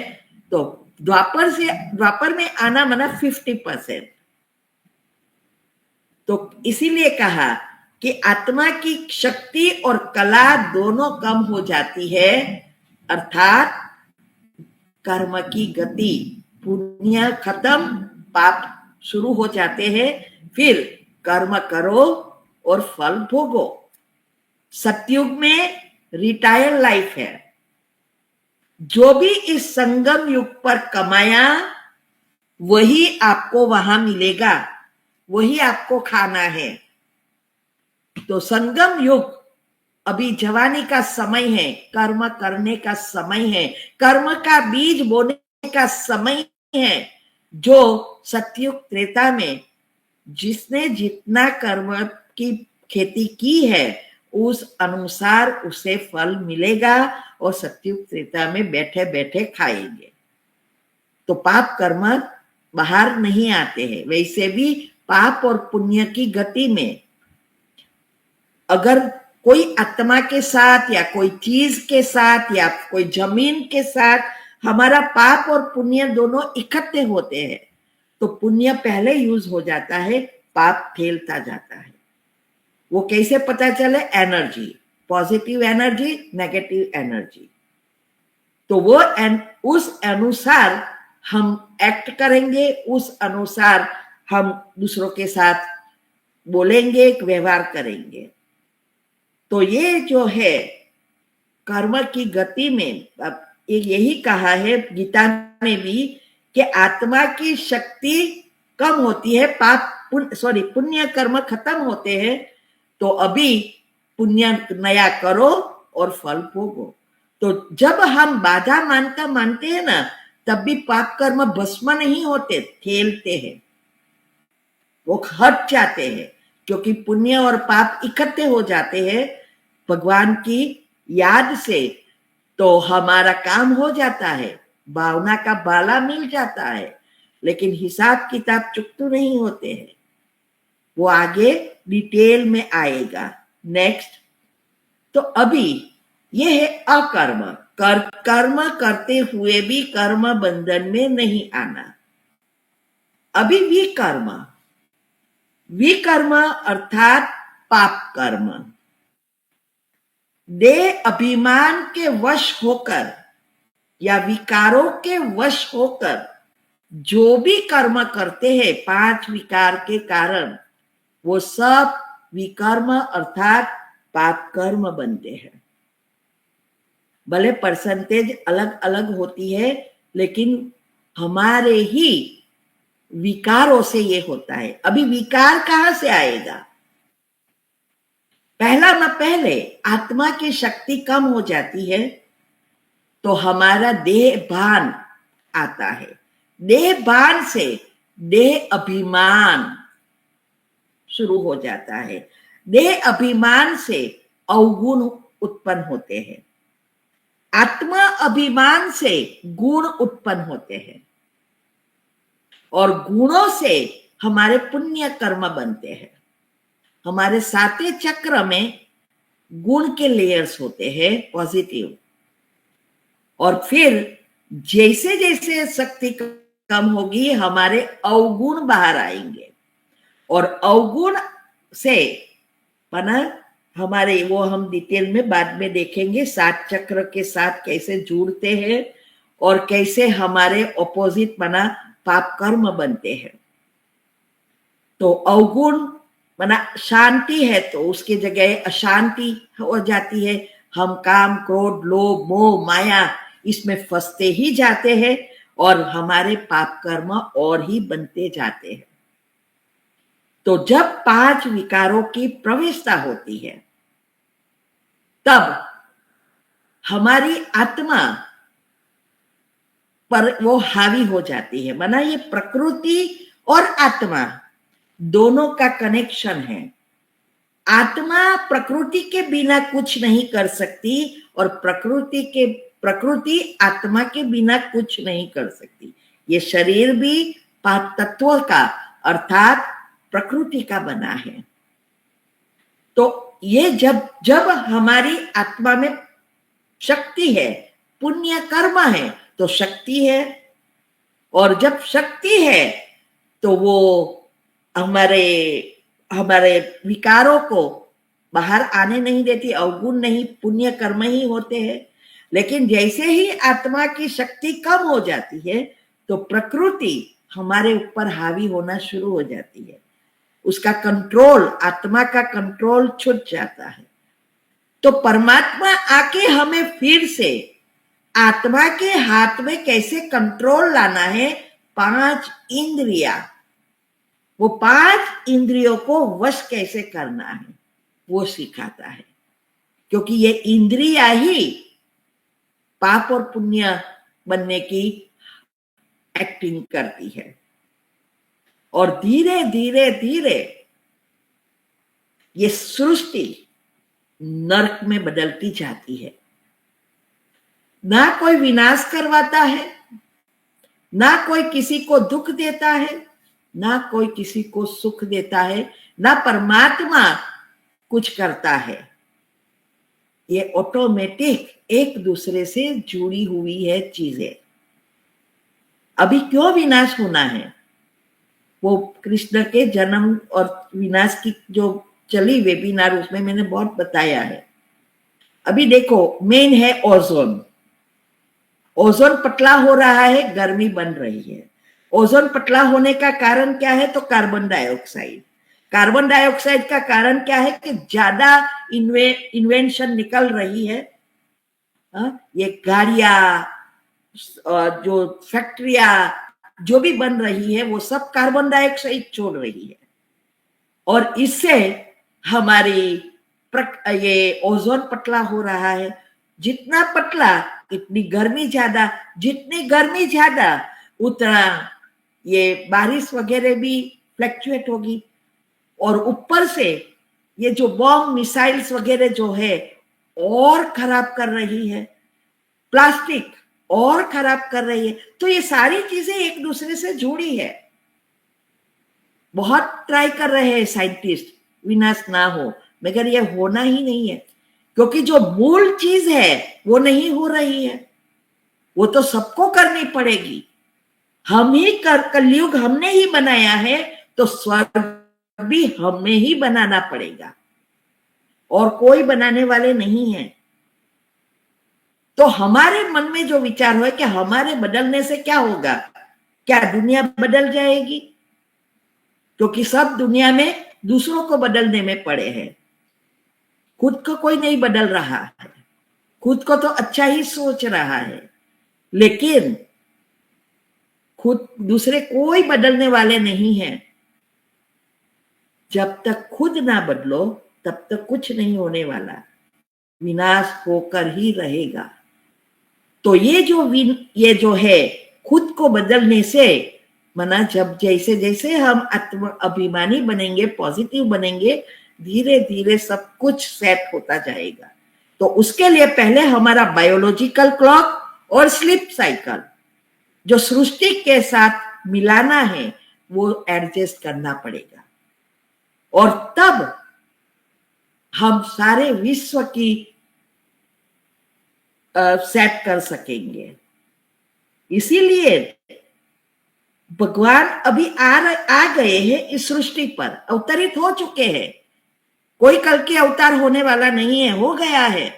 तो द्वापर में आना माना 50%। तो इसीलिए कहा कि आत्मा की शक्ति और कला दोनों कम हो जाती है, अर्थात कर्म की गति, पुण्य खत्म, पाप शुरू हो जाते हैं, फिर कर्म करो और फल भोगो। सतयुग में रिटायर लाइफ है, जो भी इस संगम युग पर कमाया वही आपको वहां मिलेगा, वही आपको खाना है। तो संगम युग अभी जवानी का समय है, कर्म करने का समय है, कर्म का बीज बोने का समय है। जो सतयुग त्रेता में जिसने जितना कर्म की खेती की है उस अनुसार उसे फल मिलेगा, और सतयुग त्रेता में बैठे बैठे खाएंगे। तो पाप कर्म बाहर नहीं आते हैं। वैसे भी पाप और पुण्य की गति में अगर कोई आत्मा के साथ या कोई चीज के साथ या कोई जमीन के साथ हमारा पाप और पुण्य दोनों इकट्ठे होते हैं, तो पुण्य पहले यूज हो जाता है, पाप फैलता जाता है। वो कैसे पता चले? Energy, positive energy, negative energy. तो वो उस अनुसार हम एक्ट करेंगे, उस अनुसार हम दूसरों के साथ बोलेंगे, व्यवहार करेंगे। तो ये जो है कर्म की गति में, अब यही कहा है गीता में भी कि आत्मा की शक्ति कम होती है, पुण्य कर्म खत्म होते हैं, तो अभी पुण्य नया करो और फल भोगो। तो जब हम बाधा मानते हैं ना, तब भी पाप कर्म भस्म नहीं होते, फैलते हैं, वो हट जाते हैं, क्योंकि पुण्य और पाप इकट्ठे हो जाते हैं भगवान की याद से। तो हमारा काम हो जाता है, भावना का बाला मिल जाता है, लेकिन हिसाब किताब चुकतू नहीं होते हैं। वो आगे डिटेल में आएगा नेक्स्ट। तो अभी ये है अकर्म, कर्म करते हुए भी कर्म बंधन में नहीं आना। अभी विकर्म अर्थात पाप कर्म, देह अभिमान के वश होकर या विकारों के वश होकर जो भी कर्म करते हैं 5 विकार के कारण, वो सब विकर्म अर्थात पाप कर्म बनते हैं। भले परसेंटेज अलग अलग होती है, लेकिन हमारे ही विकारों से ये होता है। अभी विकार कहां से आएगा? पहले आत्मा की शक्ति कम हो जाती है, तो हमारा देह भान आता है। देह भान से देह अभिमान शुरू हो जाता है। देह अभिमान से अवगुण उत्पन्न होते हैं। आत्मा अभिमान से गुण उत्पन्न होते हैं, और गुणों से हमारे पुण्य कर्म बनते हैं। हमारे 7वें चक्र में गुण के लेयर्स होते हैं पॉजिटिव, और फिर जैसे जैसे शक्ति कम होगी हमारे अवगुण बाहर आएंगे, और अवगुण से बना हमारे, वो हम डिटेल में बाद में देखेंगे 7 चक्र के साथ कैसे जुड़ते हैं और कैसे हमारे ऑपोजिट बना पाप कर्म बनते हैं। तो अवगुण बना शांति है तो उसकी जगह अशांति हो जाती है, हम काम, क्रोध, लोभ, मोह, माया इसमें फंसते ही जाते हैं और हमारे पाप कर्म और ही बनते जाते हैं। तो जब 5 विकारों की प्रवेशता होती है तब हमारी आत्मा पर वो हावी हो जाती है। माना ये प्रकृति और आत्मा दोनों का कनेक्शन है। आत्मा प्रकृति के बिना कुछ नहीं कर सकती और प्रकृति आत्मा के बिना कुछ नहीं कर सकती। ये शरीर भी 5 तत्वों का अर्थात प्रकृति का बना है। तो ये जब हमारी आत्मा में शक्ति है, पुण्य कर्म है तो शक्ति है, और जब शक्ति है तो वो हमारे विकारों को बाहर आने नहीं देती। अवगुण नहीं, पुण्य कर्म ही होते हैं। लेकिन जैसे ही आत्मा की शक्ति कम हो जाती है तो प्रकृति हमारे ऊपर हावी होना शुरू हो जाती है। उसका कंट्रोल, आत्मा का कंट्रोल छूट जाता है। तो परमात्मा आके हमें फिर से आत्मा के हाथ में कैसे कंट्रोल लाना है, 5 इंद्रियां, वो 5 इंद्रियों को वश कैसे करना है वो सिखाता है। क्योंकि ये इंद्रियां ही पाप और पुण्य बनने की एक्टिंग करती है। और धीरे धीरे धीरे ये सृष्टि नरक में बदलती जाती है। ना कोई विनाश करवाता है, ना कोई किसी को दुख देता है, ना कोई किसी को सुख देता है, ना परमात्मा कुछ करता है। ये ऑटोमेटिक एक दूसरे से जुड़ी हुई है चीजें। अभी क्यों विनाश होना है, वो कृष्ण के जन्म और विनाश की जो चली वेबिनार उसमें मैंने बहुत बताया है। अभी देखो, मेन है ओजोन। ओजोन पतला हो रहा है, गर्मी बन रही है। ओजोन पतला होने का कारण क्या है, तो कार्बन डाइऑक्साइड। कार्बन डाइऑक्साइड का कारण क्या है कि ज्यादा इन्वेंशन निकल रही है। ये गाड़ियां, जो फैक्ट्रियां जो भी बन रही है वो सब कार्बन डाइऑक्साइड छोड़ रही है और इससे हमारी ये ओजोन पतला हो रहा है। जितना पतला इतनी गर्मी ज्यादा, जितनी गर्मी ज्यादा उतना ये बारिश वगैरह भी फ्लक्चुएट होगी। और ऊपर से ये जो बॉम्ब मिसाइल्स वगैरह जो है और खराब कर रही है, प्लास्टिक और खराब कर रही है। तो ये सारी चीजें एक दूसरे से जुड़ी है। बहुत ट्राई कर रहे हैं साइंटिस्ट विनाश ना हो, मगर ये होना ही नहीं है। क्योंकि जो मूल चीज है वो नहीं हो रही है, वो तो सबको करनी पड़ेगी। हम ही कलयुग हमने ही बनाया है तो स्वर्ग भी हमें ही बनाना पड़ेगा और कोई बनाने वाले नहीं है। तो हमारे मन में जो विचार हो कि हमारे बदलने से क्या होगा, क्या दुनिया बदल जाएगी? क्योंकि सब दुनिया में दूसरों को बदलने में पड़े हैं, खुद को कोई नहीं बदल रहा है। खुद को तो अच्छा ही सोच रहा है, लेकिन खुद दूसरे कोई बदलने वाले नहीं है। जब तक खुद ना बदलो तब तक कुछ नहीं होने वाला, विनाश होकर ही रहेगा। तो ये जो है खुद को बदलने से, माना जब जैसे जैसे हम आत्म अभिमानी बनेंगे, पॉजिटिव बनेंगे, धीरे धीरे सब कुछ सेट होता जाएगा। तो उसके लिए पहले हमारा बायोलॉजिकल क्लॉक और स्लीप साइकिल जो सृष्टि के साथ मिलाना है वो एडजस्ट करना पड़ेगा। और तब हम सारे विश्व की सेट कर सकेंगे। इसीलिए भगवान अभी आ गए हैं इस सृष्टि पर, अवतरित हो चुके हैं। कोई कल के अवतार होने वाला नहीं है, हो गया है।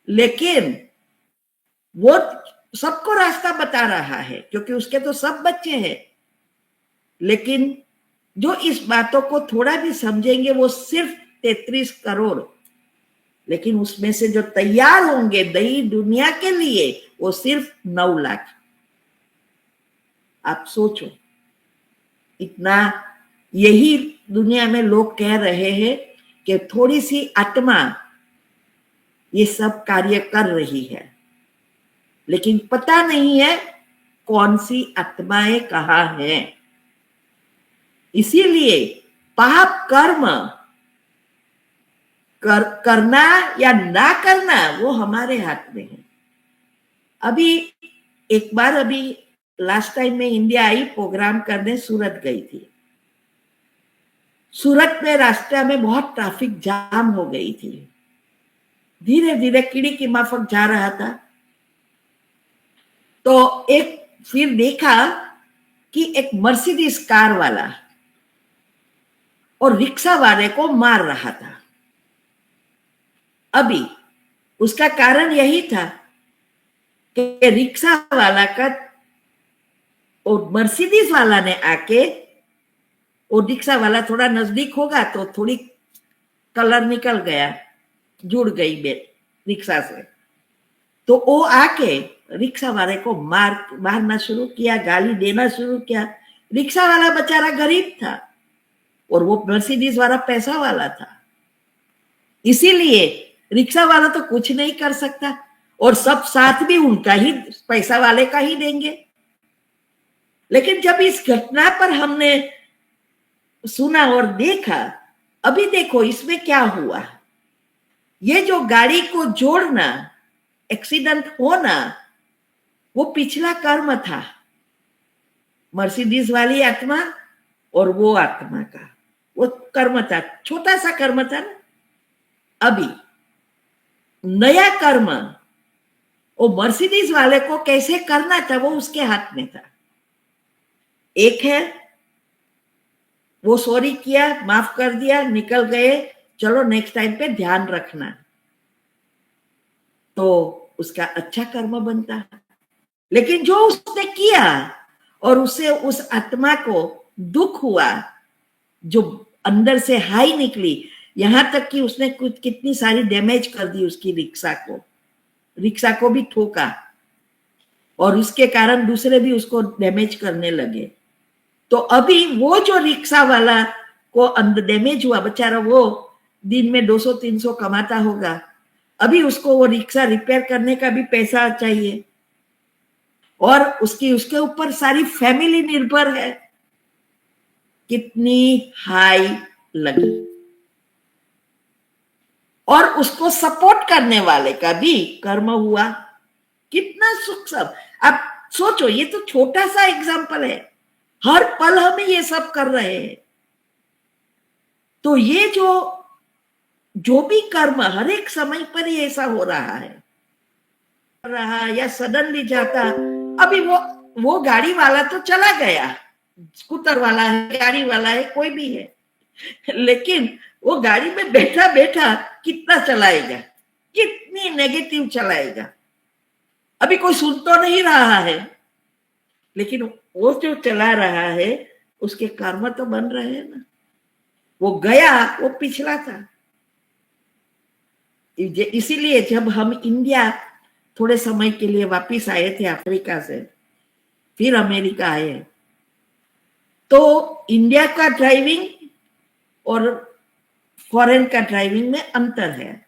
लेकिन वो सबको रास्ता बता रहा है क्योंकि उसके तो सब बच्चे हैं। लेकिन जो इस बातों को थोड़ा भी समझेंगे वो सिर्फ 33 करोड़ लेकिन उसमें से जो तैयार होंगे नई दुनिया के लिए वो सिर्फ 9 लाख। आप सोचो, इतना, यही दुनिया में लोग कह रहे हैं कि थोड़ी सी आत्मा ये सब कार्य कर रही है, लेकिन पता नहीं है कौन सी आत्माएं कहाँ हैं। इसीलिए पाप कर्म करना या ना करना वो हमारे हाथ में है। अभी एक बार, अभी लास्ट टाइम में इंडिया आई प्रोग्राम करने, सूरत गई थी। सूरत में रास्ते में बहुत ट्रैफिक जाम हो गई थी, धीरे धीरे कीड़ी की माफक जा रहा था। तो एक फिर देखा कि एक मर्सिडीज कार वाला और रिक्शा वाले को मार रहा था। अभी उसका कारण यही था कि रिक्शा वाला का और मर्सिडीज वाला ने आके, और रिक्शा वाला थोड़ा नजदीक होगा तो थोड़ी कलर निकल गया, जुड़ गई रिक्शा से, तो वो आके रिक्शा वाले को मारना शुरू किया, गाली देना शुरू किया। रिक्शा वाला बेचारा गरीब था और वो मर्सिडीज वाला पैसा वाला था, इसीलिए रिक्शा वाला तो कुछ नहीं कर सकता और सब साथ भी उनका ही, पैसा वाले का ही देंगे। लेकिन जब इस घटना पर हमने सुना और देखा, अभी देखो इसमें क्या हुआ। ये जो गाड़ी को जोड़ना, एक्सीडेंट होना, वो पिछला कर्म था, मर्सिडीज वाली आत्मा और वो आत्मा का वो कर्म था, छोटा सा कर्म था ना। अभी नया कर्म वो मर्सिडीज वाले को कैसे करना था वो उसके हाथ में था। एक है वो सॉरी किया, माफ कर दिया, निकल गए, चलो नेक्स्ट टाइम पे ध्यान रखना, तो उसका अच्छा कर्म बनता। लेकिन जो उसने किया और उसे उस आत्मा को दुख हुआ, जो अंदर से हाई निकली, यहां तक कि उसने कुछ कितनी सारी डैमेज कर दी उसकी रिक्शा को भी ठोका और उसके कारण दूसरे भी उसको डैमेज करने लगे। तो अभी वो जो रिक्शा वाला को अंदर डैमेज हुआ, बेचारा वो दिन में 200-300 कमाता होगा, अभी उसको वो रिक्शा रिपेयर करने का भी पैसा चाहिए और उसके ऊपर सारी फैमिली निर्भर है। कितनी हाई लगी, और उसको सपोर्ट करने वाले का भी कर्म हुआ, कितना सुख सब। आप सोचो, ये तो छोटा सा एग्जांपल है, हर पल हमें ये सब कर रहे हैं। तो ये जो भी कर्म हर एक समय पर ही ऐसा हो रहा या सडनली जाता। अभी वो गाड़ी वाला तो चला गया, स्कूटर वाला है, गाड़ी वाला है, कोई भी है, लेकिन वो गाड़ी में बैठा बैठा कितना चलाएगा, कितनी नेगेटिव चलाएगा। अभी कोई सुन तो नहीं रहा है, लेकिन वो जो चला रहा है उसके कर्म तो बन रहे हैं ना। वो गया, वो पिछला था। इसीलिए जब हम इंडिया थोड़े समय के लिए वापिस आए थे अफ्रीका से, फिर अमेरिका आए, तो इंडिया का ड्राइविंग और फॉरेन का ड्राइविंग में अंतर है।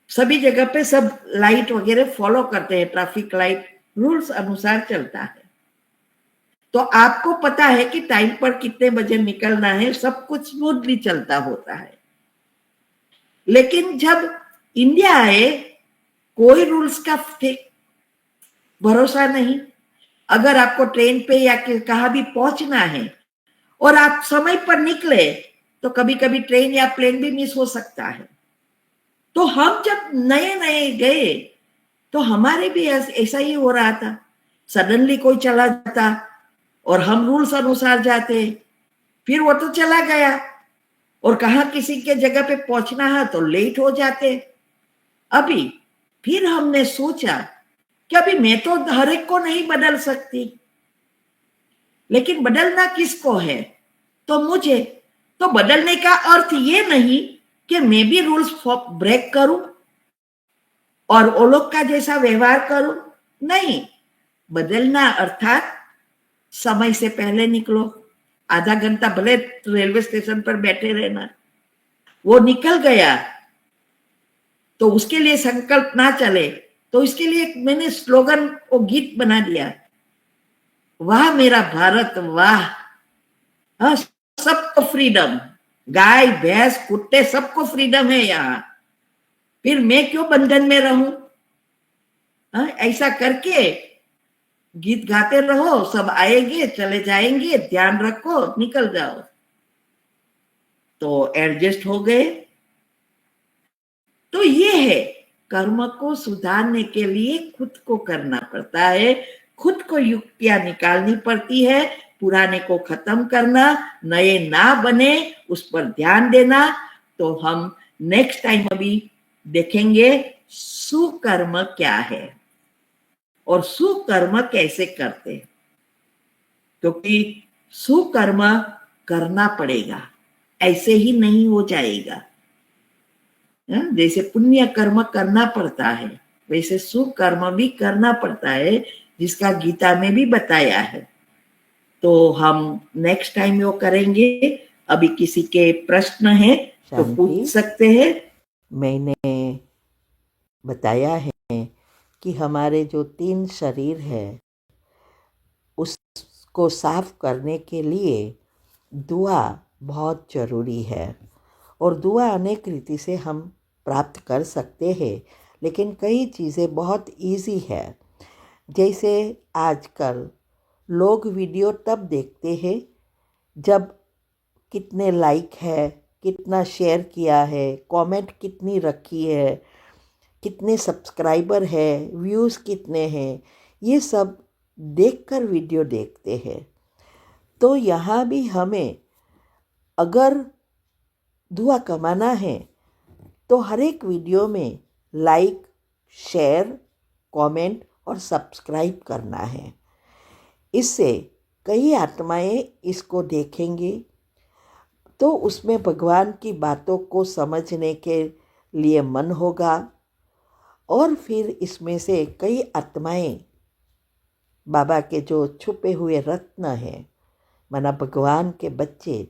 सभी जगह पे सब लाइट वगैरह फॉलो करते हैं, ट्रैफिक लाइट रूल्स अनुसार चलता है, तो आपको पता है कि टाइम पर कितने बजे निकलना है, सब कुछ स्मूथली चलता होता है। लेकिन जब इंडिया आए, कोई रूल्स का भरोसा नहीं। अगर आपको ट्रेन पे या कहीं भी पहुंचना है और आप समय पर निकले, तो कभी कभी ट्रेन या प्लेन भी मिस हो सकता है। तो हम जब नए नए गए तो हमारे भी ऐसा ही हो रहा था, सडनली कोई चला जाता और हम रूल्स अनुसार जाते, फिर वो तो चला गया और कहाँ किसी के जगह पे पहुंचना है तो लेट हो जाते। अभी फिर हमने सोचा कि अभी मैं तो हर एक को नहीं बदल सकती, लेकिन बदलना किसको है, तो मुझे। तो बदलने का अर्थ ये नहीं कि मैं भी रूल्स ब्रेक करूं और वो लोग का जैसा व्यवहार करूं? नहीं, बदलना अर्थात समय से पहले निकलो, आधा घंटा भले रेलवे स्टेशन पर बैठे रहना। वो निकल गया तो उसके लिए संकल्प ना चले, तो इसके लिए मैंने स्लोगन वो गीत बना दिया, वाह मेरा भारत वाह, हाँ सबको फ्रीडम, गाय भैंस कुत्ते सबको फ्रीडम है यहाँ, फिर मैं क्यों बंधन में रहूं? ऐसा करके गीत गाते रहो, सब आएंगे चले जाएंगे, ध्यान रखो निकल जाओ। तो एडजस्ट हो गए। तो ये है, कर्म को सुधारने के लिए खुद को करना पड़ता है, खुद को युक्तियां निकालनी पड़ती है, पुराने को खत्म करना, नए ना बने उस पर ध्यान देना। तो हम नेक्स्ट टाइम अभी देखेंगे सुकर्म क्या है और सुकर्म कैसे करते हैं, क्योंकि सुकर्म करना पड़ेगा, ऐसे ही नहीं हो जाएगा। जैसे पुण्य कर्म करना पड़ता है वैसे सुकर्म भी करना पड़ता है, जिसका गीता में भी बताया है। तो हम नेक्स्ट टाइम वो करेंगे। अभी किसी के प्रश्न है तो पूछ सकते हैं। मैंने बताया है कि हमारे जो 3 शरीर है उसको साफ करने के लिए दुआ बहुत ज़रूरी है, और दुआ अनेक रीति से हम प्राप्त कर सकते हैं, लेकिन कई चीज़ें बहुत इजी है। जैसे आजकल लोग वीडियो तब देखते हैं जब कितने लाइक है, कितना शेयर किया है, कमेंट कितनी रखी है, कितने सब्सक्राइबर है, व्यूज़ कितने हैं, ये सब देखकर वीडियो देखते हैं। तो यहाँ भी हमें अगर दुआ कमाना है तो हर एक वीडियो में लाइक, शेयर, कमेंट और सब्सक्राइब करना है। इससे कई आत्माएं इसको देखेंगी तो उसमें भगवान की बातों को समझने के लिए मन होगा, और फिर इसमें से कई आत्माएं बाबा के जो छुपे हुए रत्न हैं, माना भगवान के बच्चे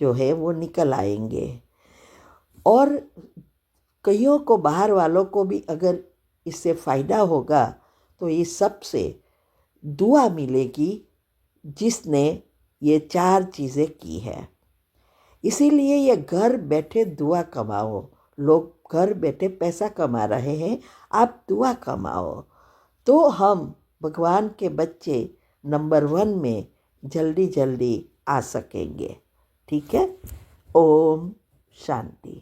जो है वो निकल आएंगे। और कईयों को, बाहर वालों को भी अगर इससे फ़ायदा होगा तो ये सबसे दुआ मिलेगी जिसने ये 4 चीज़ें की है। इसीलिए ये घर बैठे दुआ कमाओ। लोग घर बैठे पैसा कमा रहे हैं, आप दुआ कमाओ तो हम भगवान के बच्चे नंबर 1 में जल्दी जल्दी आ सकेंगे। ठीक है। ओम शांति।